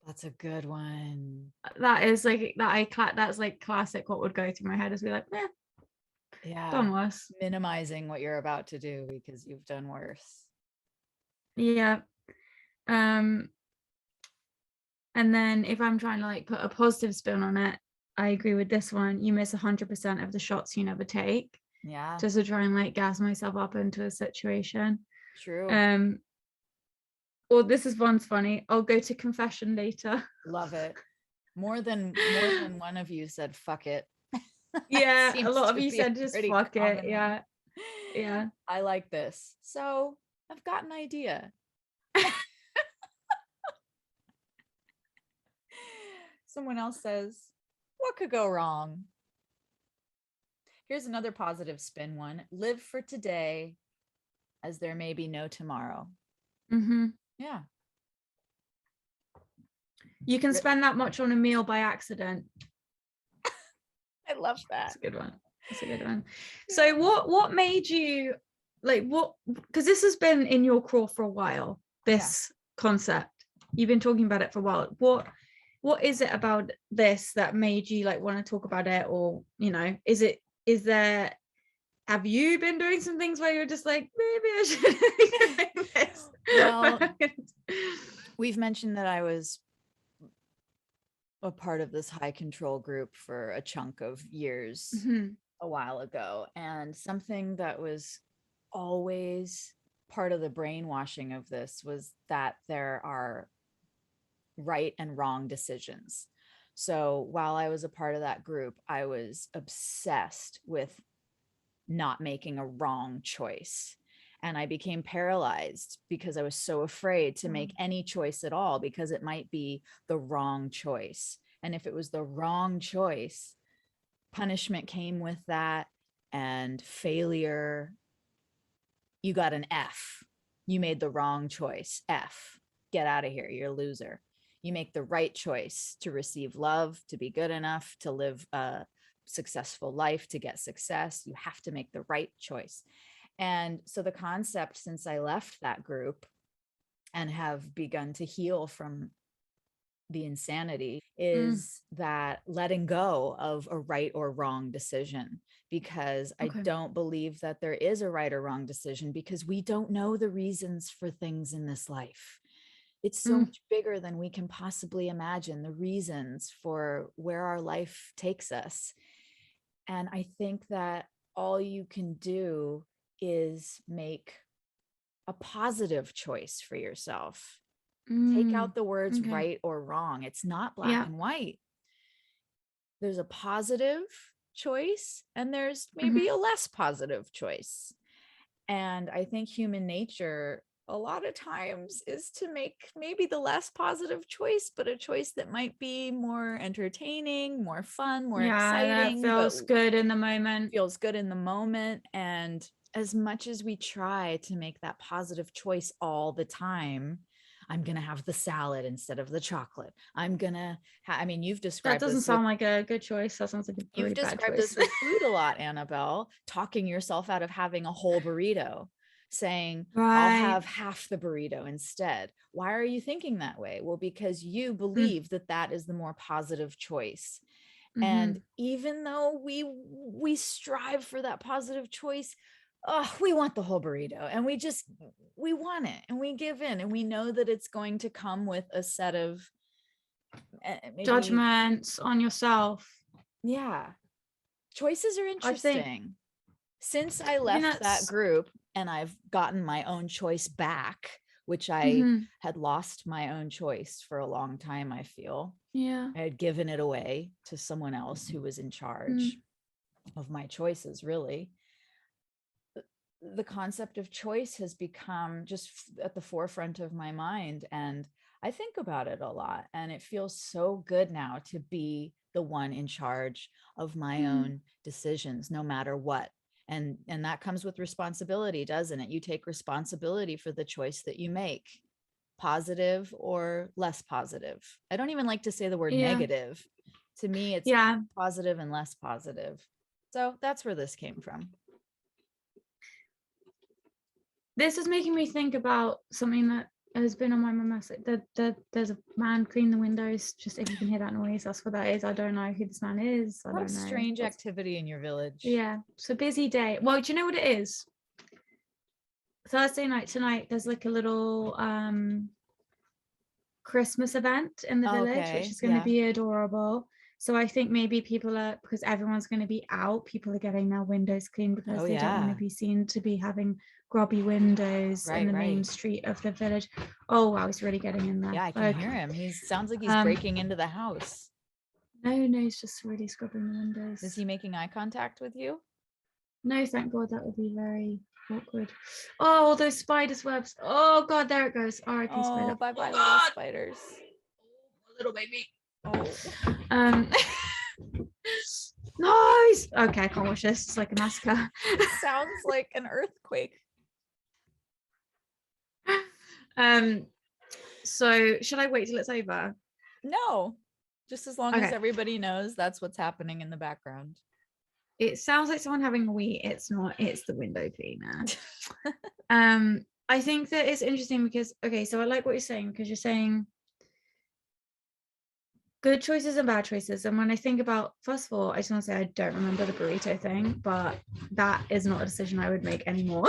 That's a good one. That is like that's like classic. What would go through my head is be like, Yeah. done worse. Minimizing what you're about to do because you've done worse. Yeah. And then if I'm trying to like put a positive spin on it, I agree with this one. You miss 100% of the shots you never take. Yeah. Just to try and like gas myself up into a situation. True. Or this is one's funny. I'll go to confession later. Love it. More than one of you said fuck it. Yeah, a Seems lot of to you be a said just pretty fuck it. common one. Yeah. Yeah. I like this. So I've got an idea. Someone else says, what could go wrong? Here's another positive spin one. Live for today as there may be no tomorrow. Mm-hmm. Yeah. You can spend that much on a meal by accident. I love that. That's a good one. That's a good one. So what made you like because this has been in your crawl for a while, this concept. You've been talking about it for a while. What is it about this that made you like want to talk about it? Or, have you been doing some things where you're just like, maybe I should be doing this? Well, we've mentioned that I was a part of this high control group for a chunk of years a while ago. And something that was always part of the brainwashing of this was that there are right and wrong decisions. So while I was a part of that group, I was obsessed with not making a wrong choice. And I became paralyzed because I was so afraid to make any choice at all because it might be the wrong choice. And if it was the wrong choice, punishment came with that, and failure. You got an F. You made the wrong choice. F. Get out of here. You're a loser. You make the right choice to receive love, to be good enough, to live a successful life, to get success. You have to make the right choice. And so the concept, since I left that group and have begun to heal from the insanity, is that letting go of a right or wrong decision, because I don't believe that there is a right or wrong decision, because we don't know the reasons for things in this life. It's so much bigger than we can possibly imagine, the reasons for where our life takes us. And I think that all you can do is make a positive choice for yourself. Take out the words right or wrong. It's not black and white. There's a positive choice and there's maybe a less positive choice. And I think human nature a lot of times is to make maybe the less positive choice, but a choice that might be more entertaining, more fun, more Yeah, that exciting, but feels good in the moment. feels good in the moment. And as much as we try to make that positive choice all the time, I'm going to have the salad instead of the chocolate. I'm going to, I mean, That doesn't sound like a good choice. That sounds like a you've really bad described choice. this with food a lot, Annabelle, talking yourself out of having a whole burrito, saying, I'll Right. have half the burrito instead. Why are you thinking that way? Well, because you Mm, believe that that is the more positive choice. And mhm. even though we strive for that positive choice, oh, we want the whole burrito, and we want it, and we give in, and we know that it's going to come with a set of maybe, Judgments on yourself. yeah, choices are I think interesting. Since I I think left that that's group and I've gotten my own choice back, which I mhm. had lost my own choice for a long time, I feel. Yeah. I had given it away to someone else who was in charge Mm, of my choices, really. The concept of choice has become just at the forefront of my mind. And I think about it a lot. And it feels so good now to be the one in charge of my mm. own decisions, no matter what. And that comes with responsibility, doesn't it? You take responsibility for the choice that you make, positive or less positive. I don't even like to say the word Yeah. negative. To me, it's Yeah. positive and less positive. So that's where this came from. This is making me think about something that has been on my mind. There's a man cleaning the windows. Just if you can hear that noise, that's what that is. I don't know who this man is. I A lot of don't know strange what's. activity in your village. Yeah, it's a busy day. Well, do you know what it is? Thursday night tonight, there's like a little Christmas event in the village, which Okay, is going to yeah. be adorable. So I think maybe people are, because everyone's going to be out, people are getting their windows cleaned because Oh, they don't want to yeah. be seen to be having grubby windows in Right, the main right. street of the village. Oh wow, he's really getting in there. Yeah, I can hear Okay. him. He sounds like he's Um, breaking into the house. no, he's just really scrubbing the Is windows. he making eye contact with you? No, thank God, that would be very awkward. Oh, those spiders webs. Oh God, there it goes. R.I.P. Oh, spider. bye Oh bye, little God, spiders. little baby. Oh, Um, nice. Okay, I can't watch this. It's like a massacre. this sounds like an earthquake. um, so should I wait till it's over? No, just as long as Okay. everybody knows that's what's happening in the background. It sounds like someone having a wee. It's not. It's the window cleaner. I think that it's interesting because okay, so I like what you're saying because you're saying good choices and bad choices. And when I think about, first of all, I just want to say I don't remember the burrito thing, but that is not a decision I would make anymore.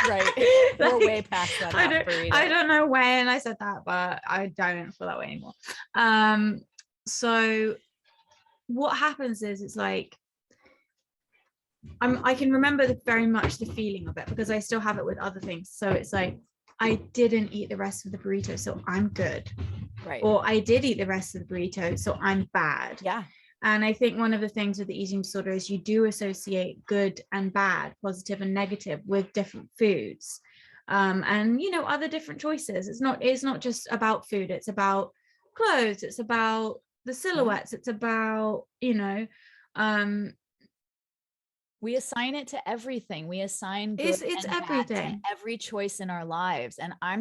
Right. We're Like, way past that I half don't, burrito. I don't know when I said that, but I don't feel that way anymore. So what happens is it's like I can remember very much the feeling of it because I still have it with other things. So it's like I didn't eat the rest of the burrito, so I'm good. Right. Or I did eat the rest of the burrito, so I'm bad. Yeah. And I think one of the things with the eating disorder is you do associate good and bad, positive and negative with different foods. And other different choices. It's not just about food, it's about clothes, it's about the silhouettes, it's about, um, We assign it to everything. We assign good it's and bad to everything. every choice in our lives. And I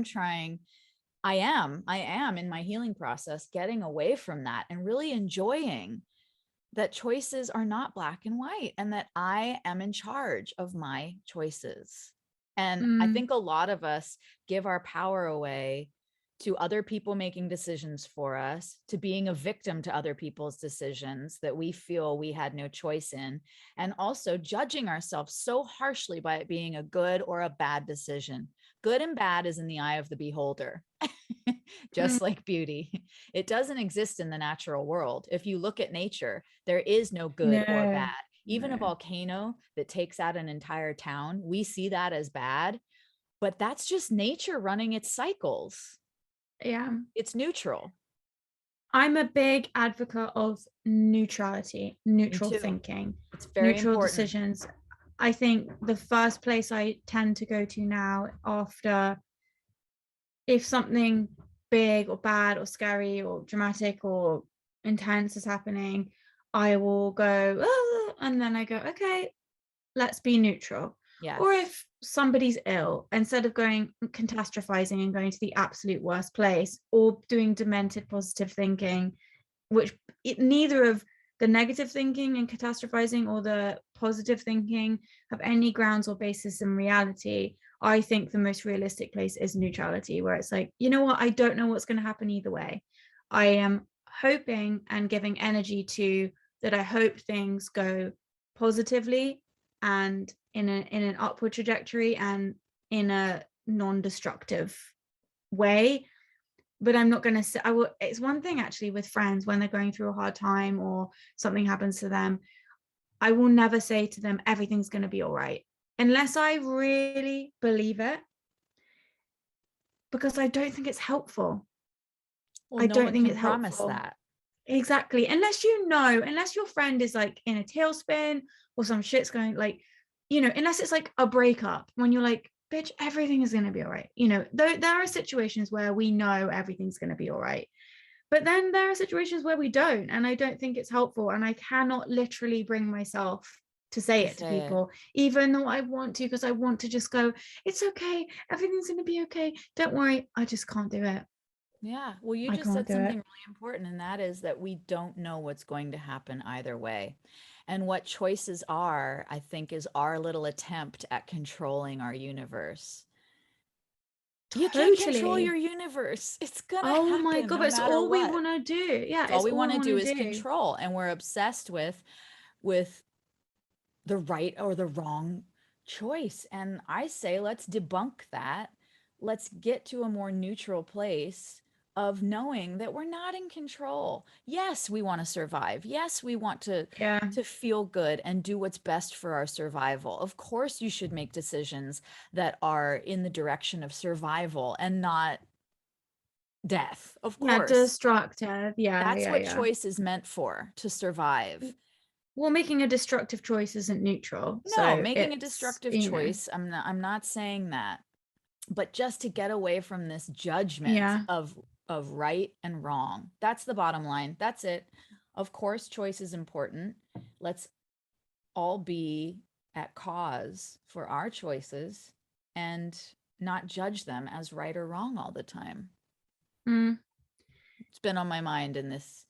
am in my healing process getting away from that and really enjoying that choices are not black and white and that I am in charge of my choices. And I Mm, think a lot of us give our power away to other people making decisions for us, to being a victim to other people's decisions that we feel we had no choice in, and also judging ourselves so harshly by it being a good or a bad decision. Good and bad is in the eye of the beholder, mm, just like beauty. It doesn't exist in the natural world. If you look at nature, there is no good or no, bad. Even a no. volcano that takes out an entire town, we see that as bad, but that's just nature running its cycles. Yeah. It's neutral. I'm a big advocate of neutrality, Me neutral too. thinking, It's very neutral important. decisions. I think the first place I tend to go to now after if something big or bad or scary or dramatic or intense is happening, I will go, "Ah," and then I go, okay, let's be neutral. Or Yes. if somebody's ill, instead of going catastrophizing and going to the absolute worst place or doing demented positive thinking, which neither of the negative thinking and catastrophizing or the positive thinking have any grounds or basis in reality. I think the most realistic place is neutrality, where it's like, you know what, I don't know what's going to happen either way. I am hoping and giving energy to that. I hope things go positively and in an upward trajectory and in a non-destructive way. But I'm not going to say, I will. It's one thing actually with friends when they're going through a hard time or something happens to them. I will never say to them, everything's going to be all right, unless I really believe it, because I don't think it's helpful. Well, I no don't one think can it's promise helpful. that. Exactly. Unless you know, unless your friend is like in a tailspin or some shit's going like, unless it's like a breakup when you're like, bitch, everything is going to be all right. There are situations where we know everything's going to be all right. But then there are situations where we don't. And I don't think it's helpful. And I cannot literally bring myself to say To it to say it. people, even though I want to, because I want to just go, it's okay. Everything's going to be okay. Don't worry. I just can't do it. Yeah. Well, you I just can't said do something it. really important, and that is that we don't know what's going to happen either way. And what choices are, I think, is our little attempt at controlling our universe. You can't control your Totally. universe. It's gonna Oh my happen God. no But it's matter all we what. want to do. Yeah. All It's we all want we to want do to is do. control, and we're obsessed with the right or the wrong choice. And I say, let's debunk that. Let's get to a more neutral place of knowing that we're not in control. Yes, we want to survive. Yes, we want Yeah. to feel good and do what's best for our survival. Of course, you should make decisions that are in the direction of survival and not death. Of Yeah. course. Destructive. Yeah. That's Yeah. what Yeah. choice is meant for, to survive. Well, making a destructive choice isn't neutral. No, So making a it's, destructive choice, I'm not saying that. But just to get away from this judgment yeah. of right and wrong. That's the bottom line. That's it. Of course, choice is important. Let's all be at cause for our choices and not judge them as right or wrong all the time. Mm. It's been on my mind in this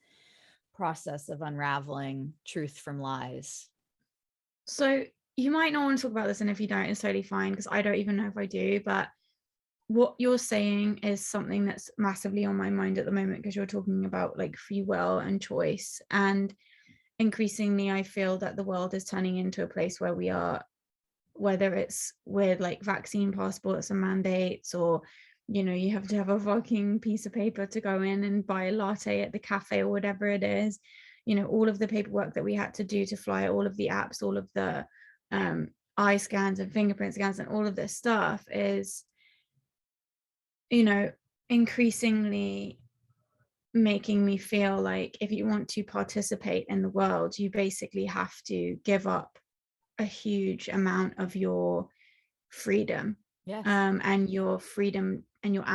process of unraveling truth from lies. So you might not want to talk about this, and if you don't, it's totally fine because I don't even know if I do. But what you're saying is something that's massively on my mind at the moment because you're talking about like free will and choice. And increasingly, I feel that the world is turning into a place where we are, whether it's with like vaccine passports and mandates, or you have to have a fucking piece of paper to go in and buy a latte at the cafe or whatever it is. All of the paperwork that we had to do to fly, all of the apps, all of the eye scans and fingerprint scans and all of this stuff is you know increasingly making me feel like if you want to participate in the world, you basically have to give up a huge amount of your freedom, Yes. and your freedom and your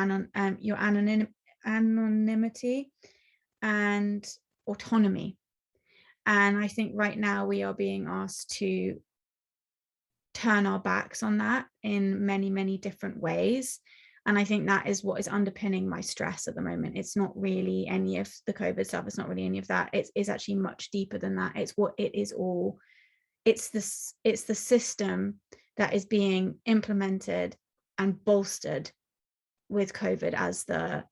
anonymity and autonomy. And I think right now we are being asked to turn our backs on that in many, many different ways. And I think that is what is underpinning my stress at the moment. It's not really any of the COVID stuff. It's not really any of that. It's actually much deeper than that. It's what it is all. It's the system that is being implemented and bolstered with COVID as the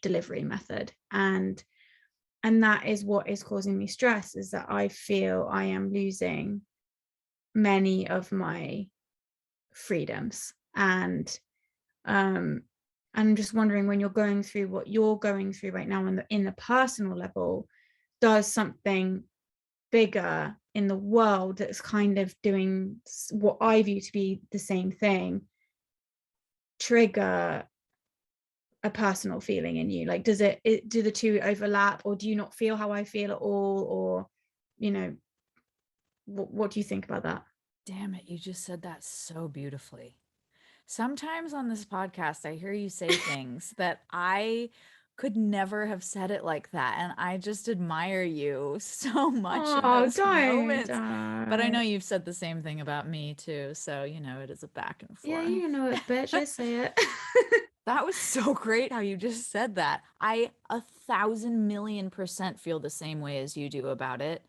delivery method. And that is what is causing me stress, is that I feel I am losing many of my freedoms. And I'm just wondering, when you're going through what you're going through right now in the personal level, does something bigger in the world that's kind of doing what I view to be the same thing trigger a personal feeling in you? Like, do the two overlap, or do you not feel how I feel at all? Or you know what do you think about that? Damn it, you just said that so beautifully. Sometimes on this podcast, I hear you say things that I could never have said it like that. And I just admire you so much in Oh, those don't, moments. But I know don't. you've said the same thing about me too. So, it is a back and Yeah, forth. you know it, bitch. I say it. That was so great how you just said that. I 1,000,000,000% feel the same way as you do about it.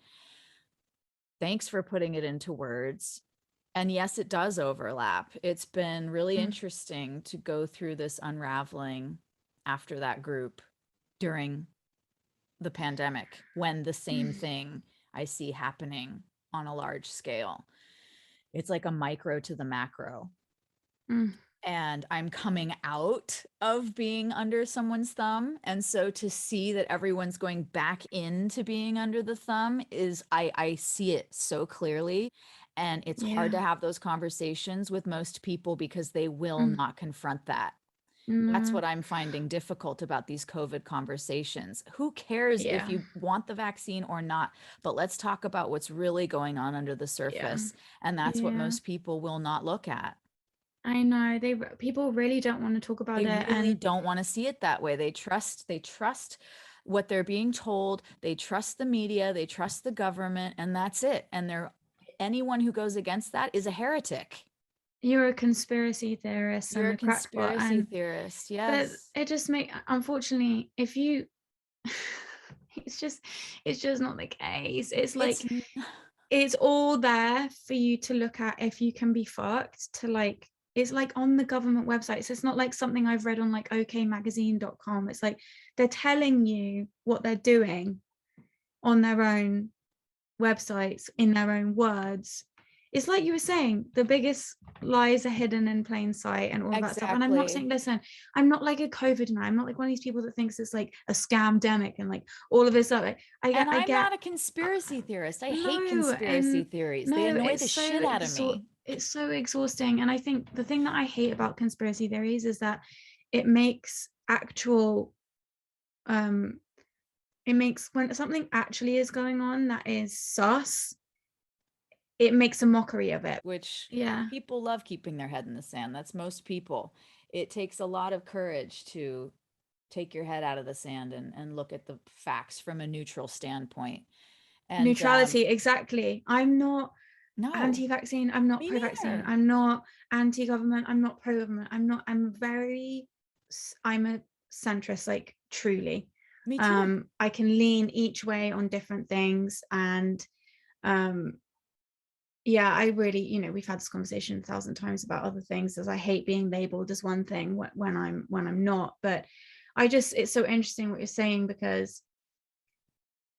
Thanks for putting it into words. And yes, it does overlap. It's been really Mm, interesting to go through this unraveling after that group during the pandemic when the same mm, thing I see happening on a large scale. It's like a micro to the macro. mm. And I'm coming out of being under someone's thumb. And so to see that everyone's going back into being under the thumb is I see it so clearly. And it's hard to Yeah. have those conversations with most people because they will Mm, not confront that. That's no. what I'm finding difficult about these COVID conversations. Who cares if Yeah. you want the vaccine or not? But let's talk about what's really going on under the Yeah. surface. And that's what Yeah. most people will not look at. I know people really don't want to talk They about it, really and don't want to see it that way. They trust what they're being told. They trust the media, they trust the government, and that's it. And they're anyone who goes against that is a heretic. you're a conspiracy theorist You're and a a crackpot, conspiracy and theorist. but Yes. it just make unfortunately if you it's just it's just not the case. It's like It's it's all there for you to look at if you can be fucked to like it's like on the government websites. It's not like something I've read on like okmagazine.com. It's like they're telling you what they're doing on their own websites in their own words. It's like you were saying, the biggest lies are hidden in plain sight and all of that stuff. And I'm not exactly. saying, listen, I'm not like a COVID man. I'm not like one of these people that thinks it's like a scamdemic and like all of this stuff. And I I'm get not a conspiracy theorist. I hate no, conspiracy and theories. They no, annoy the shit out of me. it's so exhausting. And I think the thing that I hate about conspiracy theories is that it makes actual um it makes when something actually is going on that is sus, it makes a mockery of it. Which Yeah. people love keeping their head in the sand. That's most people. It takes a lot of courage to take your head out of the sand and look at the facts from a neutral standpoint. And Neutrality, exactly. I'm not no, anti-vaccine, I'm not me pro-vaccine, neither. I'm not anti-government, I'm not pro-government, I'm a centrist, like truly. Me too. I can lean each way on different things, and um yeah, I really, we've had this conversation 1,000 times about other things, as I hate being labeled as one thing when I'm not. But it's so interesting what you're saying, because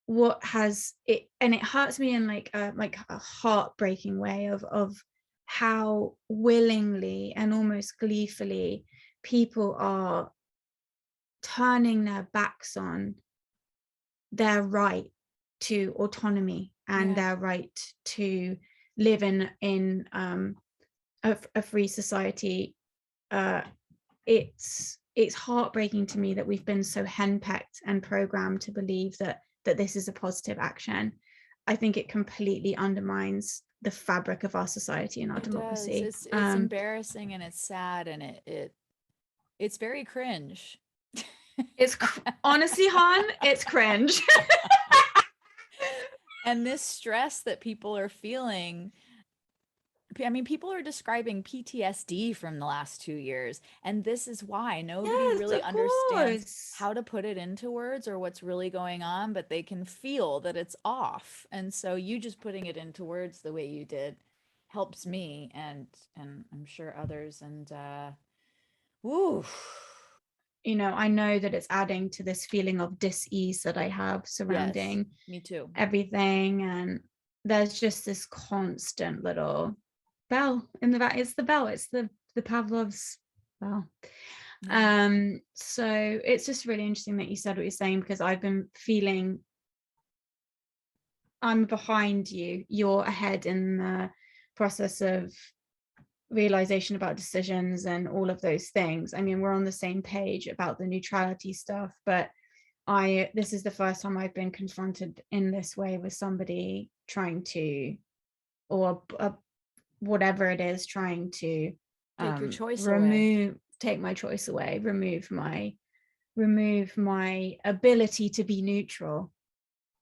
what has it, and it hurts me in like a heartbreaking way of how willingly and almost gleefully people are turning their backs on their right to autonomy and Yeah, their right to live in a free society. uh it's heartbreaking to me that we've been so henpecked and programmed to believe that this is a positive action. I think it completely undermines the fabric of our society and our it does. democracy. It's embarrassing and it's sad and it's very cringe. It's honestly, Han, it's cringe. And this stress that people are feeling, I mean, people are describing PTSD from the last 2 years, and this is why nobody Yes, really of understands course. how to put it into words or what's really going on, but they can feel that it's off. And so you just putting it into words the way you did helps me and I'm sure others. And woo, I know that it's adding to this feeling of dis-ease that I have yes, surrounding me too. everything. And there's just this constant little bell in the back. It's the bell, it's the Pavlov's bell. Yeah. So it's just really interesting that you said what you're saying, because I've been feeling I'm behind you, you're ahead in the process of realization about decisions and all of those things. I mean, we're on the same page about the neutrality stuff, but this is the first time I've been confronted in this way with somebody trying to, or whatever it is, trying to Take your choice away. Take my choice away, remove my ability to be neutral,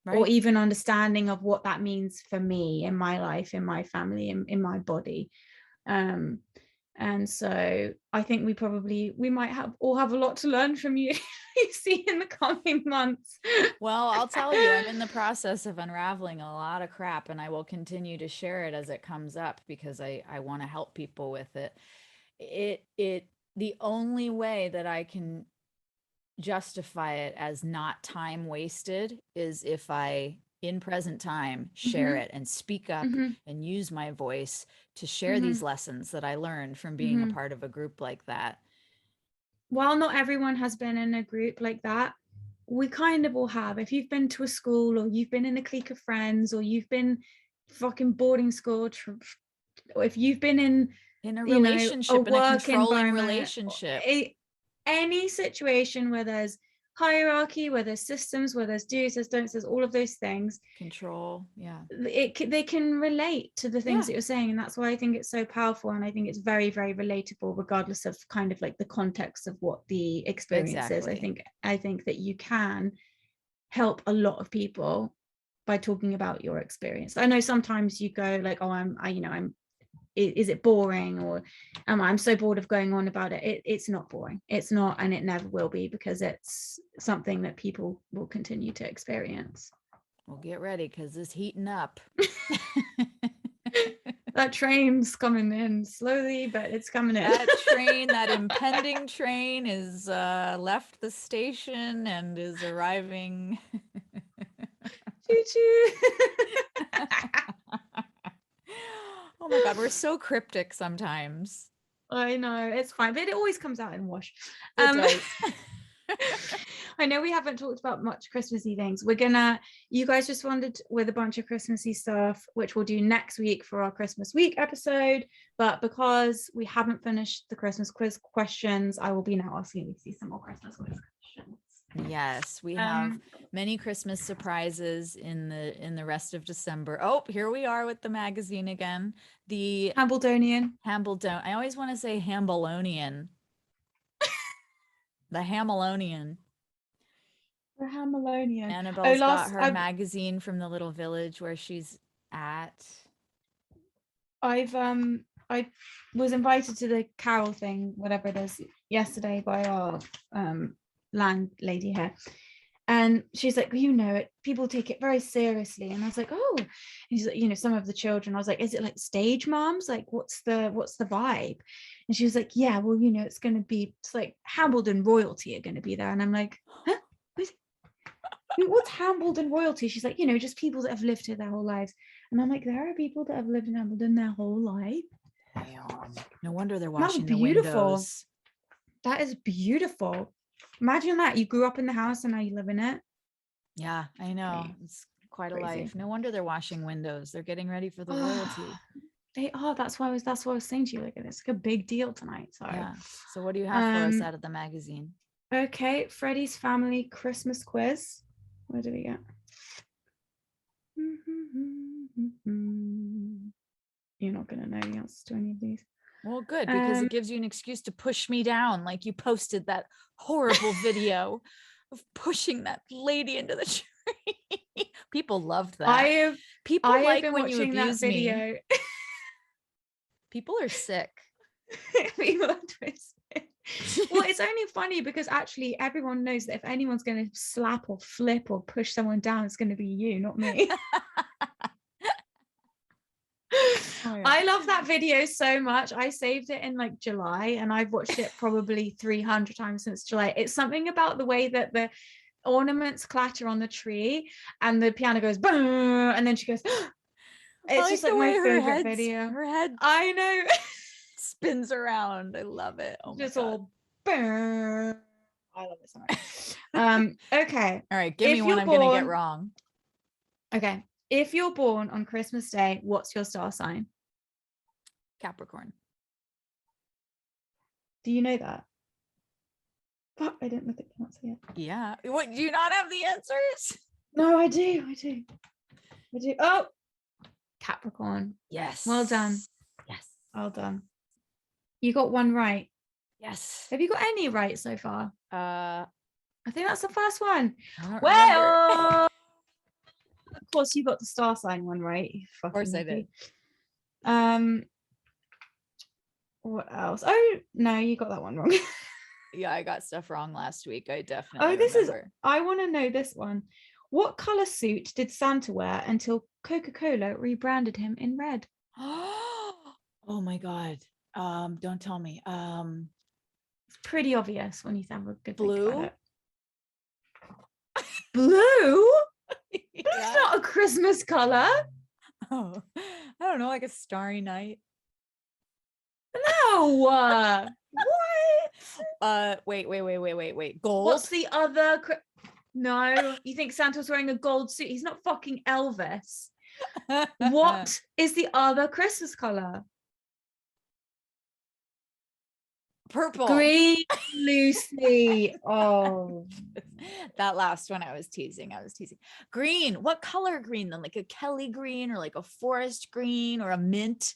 right? Or even understanding of what that means for me in my life, in my family, in my body. And so I think we might all have a lot to learn from you, you see, in the coming months. Well, I'll tell you, I'm in the process of unraveling a lot of crap, and I will continue to share it as it comes up because I want to help people with it. The only way that I can justify it as not time wasted is if I, in present time, share it and speak up and use my voice to share these lessons that I learned from being a part of a group like that. While not everyone has been in a group like that, we kind of all have. If you've been to a school, or you've been in a clique of friends, or you've been fucking boarding school, or if you've been in a relationship, a work in a controlling environment, relationship, any situation where there's hierarchy, where there's systems, where there's do's, there's don'ts, there's all of those things. Control, yeah. They can relate to the things that you're saying, and that's why I think it's so powerful, and I think it's very, very relatable, regardless of kind of like the context of what the experience is. I think that you can help a lot of people by talking about your experience. I know sometimes you go like, oh, is it boring, or I'm so bored of going on about it. It's not boring. It's not, and it never will be, because it's something that people will continue to experience. Well, get ready, because it's heating up. That train's coming in slowly, but it's coming in. That train, that impending train, is left the station and is arriving. Choo-choo. Oh my God, we're so cryptic sometimes. I know, it's fine, but it always comes out in wash. It does. I know we haven't talked about much Christmassy things. You guys responded with a bunch of Christmassy stuff, which we'll do next week for our Christmas week episode. But because we haven't finished the Christmas quiz questions, I will be now asking you to see some more Christmas quiz questions. Yes, we have many Christmas surprises in the rest of December. Oh, here we are with the magazine again. The Hambledonian. I always want to say Hambelonian. The Hamelonian. The Hamelonian. Annabelle's got her magazine from the little village where she's at. I was invited to the carol thing, whatever it is, yesterday by our landlady here, and she's like, people take it very seriously, and I was like, oh, and she's like, some of the children, I was like, is it like stage moms, like what's the vibe? And she was like, yeah, well, it's like Hambledon royalty are going to be there, and I'm like, huh, what's Hambledon royalty? She's like, just people that have lived here their whole lives. And I'm like, there are people that have lived in Hambledon their whole life. No wonder they're washing the windows. That is beautiful. Imagine that you grew up in the house and now you live in it. Yeah, I know. It's quite a life. No wonder they're washing windows. They're getting ready for the royalty. They are. That's what I was saying to you. Like, it's like a big deal tonight. So yeah. So what do you have for us out of the magazine? Okay, Freddie's Family Christmas Quiz. Where do we get? You're not going to know the answers to any of these. Well, good, because it gives you an excuse to push me down, like you posted that horrible video of pushing that lady into the tree. People loved that. People like when you abuse me. People are sick. People are twisted. Well, it's only funny because actually everyone knows that if anyone's going to slap or flip or push someone down, it's going to be you, not me. Oh, yeah. I love that video so much. I saved it in like July and I've watched it probably 300 times since July. It's something about the way that the ornaments clatter on the tree and the piano goes boom, and then she goes it's just like my favorite video. Her head, I know, spins around. I love it. Oh, just all boom. I love it so much. Okay, all right, give me one I'm gonna get wrong. Okay, if you're born on Christmas Day, what's your star sign? Capricorn. Do you know that? But I didn't look at the answer yet. Yeah. What, do you not have the answers? No, I do. Oh, Capricorn. Yes. Well done. Yes. Well done. You got one right. Yes. Have you got any right so far? I I think that's the first one. don't remember. Well, of course you got the star sign one right. You Of course fucking I did. hippie. What else? Oh no, you got that one wrong. Yeah, I got stuff wrong last week. I definitely Oh, this is. remember. I want to know this one. What color suit did Santa wear until Coca-Cola rebranded him in red? Oh my God. Don't tell me. It's pretty obvious when you have a good think about Blue? it. Blue? Blue's Yeah. not a Christmas color. Oh, I don't know, like a starry night. No. What? Wait. Gold? What's the other? No, you think Santa's wearing a gold suit? He's not fucking Elvis. What is the other Christmas color? Purple. Green, Lucy. Oh, That last one I was teasing. Green. What color green then? Like a Kelly green or like a forest green or a mint?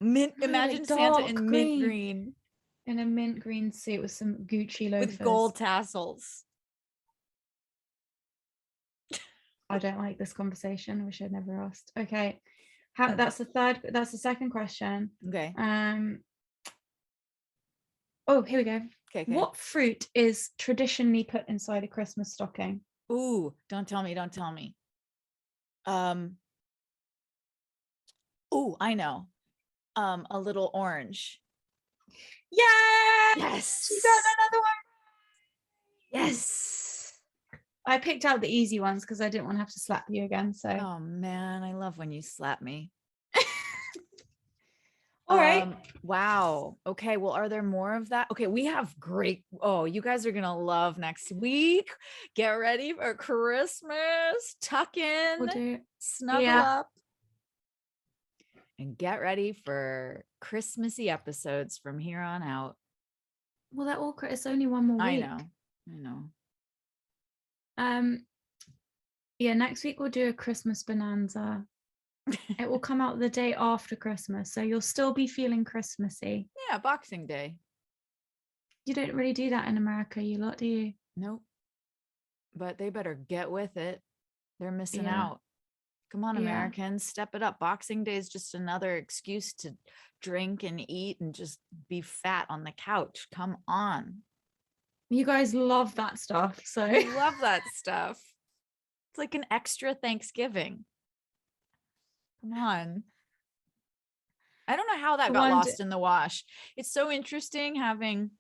Mint. no, Imagine like Santa dark in mint green in a mint green suit with some Gucci with loafers. gold tassels. I don't like this conversation. I wish I'd never asked. Okay. That's the second question. Okay. Oh, here we go. Okay. What fruit is traditionally put inside a Christmas stocking? Ooh, don't tell me. Ooh, I know. A little orange. Yeah. Yes. She got another one. Yes. I picked out the easy ones because I didn't want to have to slap you again. So Oh man, I love when you slap me. all right. Wow. Okay. Well, are there more of that? Okay, we have great. Oh, you guys are gonna love next week. Get ready for Christmas. Tuck in, We'll do it. snuggle Yeah. up, and get ready for Christmassy episodes from here on out. Well, they're all. It's only one more week. I know. Yeah. Next week we'll do a Christmas bonanza. It will come out the day after Christmas, so you'll still be feeling Christmassy. Yeah, Boxing Day. You don't really do that in America, you lot, do you? Nope. But they better get with it. They're missing Yeah. out. Come on, Yeah. Americans, step it up. Boxing Day is just another excuse to drink and eat and just be fat on the couch. Come on. You guys love that stuff. So We love that stuff. It's like an extra Thanksgiving. Come on. I don't know how that got lost in the wash. It's so interesting having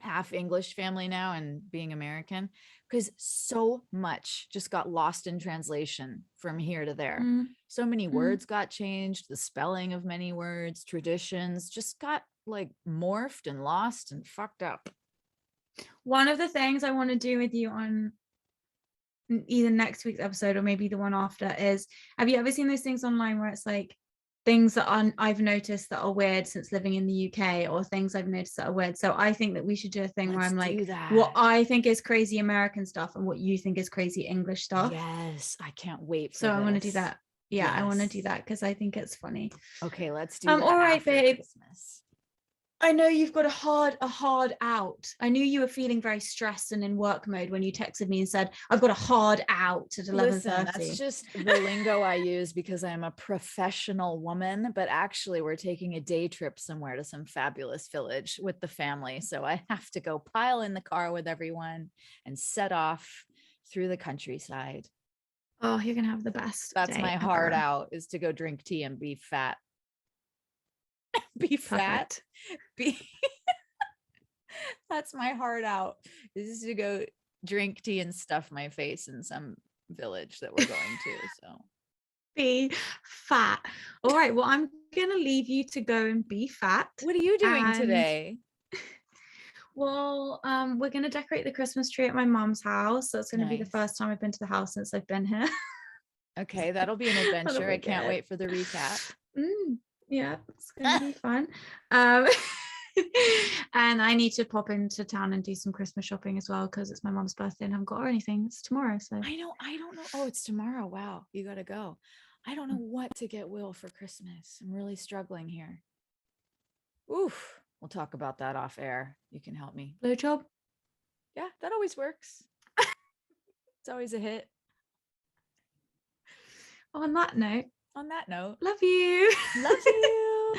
half English family now and being American, because so much just got lost in translation from here to there. So many words got changed, the spelling of many words, traditions just got like morphed and lost and fucked up. One of the things I want to do with you on either next week's episode or maybe the one after is, have you ever seen those things online where it's like things that I've noticed that are weird since living in the UK, or things I've noticed that are weird? So I think that we should do a thing where I'm like, what I think is crazy American stuff and what you think is crazy English stuff. Yes, I can't wait for so this. I want to do that. Yeah, yes. I want to do that because I think it's funny. Okay, let's do that. All right, after babe. Christmas. I know you've got a hard out. I knew you were feeling very stressed and in work mode when you texted me and said, I've got a hard out at 11:30. Listen, that's just the lingo I use because I'm a professional woman, but actually we're taking a day trip somewhere to some fabulous village with the family. So I have to go pile in the car with everyone and set off through the countryside. Oh, you're gonna have the best. That's my hard ever. out, is to go drink tea and be fat. Be fat. Be that's my heart out, is to go drink tea and stuff my face in some village that we're going to. So be fat. All right, well, I'm gonna leave you to go and be fat. What are you doing today? Well, we're gonna decorate the Christmas tree at my mom's house, so it's gonna be the first time I've been to the house since I've been here. Okay, that'll be an adventure. I can't wait for the recap. Yeah, it's gonna be fun. And I need to pop into town and do some Christmas shopping as well because it's my mom's birthday and I haven't got her anything. It's tomorrow, so I don't know. Oh, it's tomorrow. Wow, you gotta go. I don't know what to get Will for Christmas. I'm really struggling here. Oof. We'll talk about that off air. You can help me. Blowjob? Yeah, that always works. It's always a hit. On that note, On that note, love you. love you.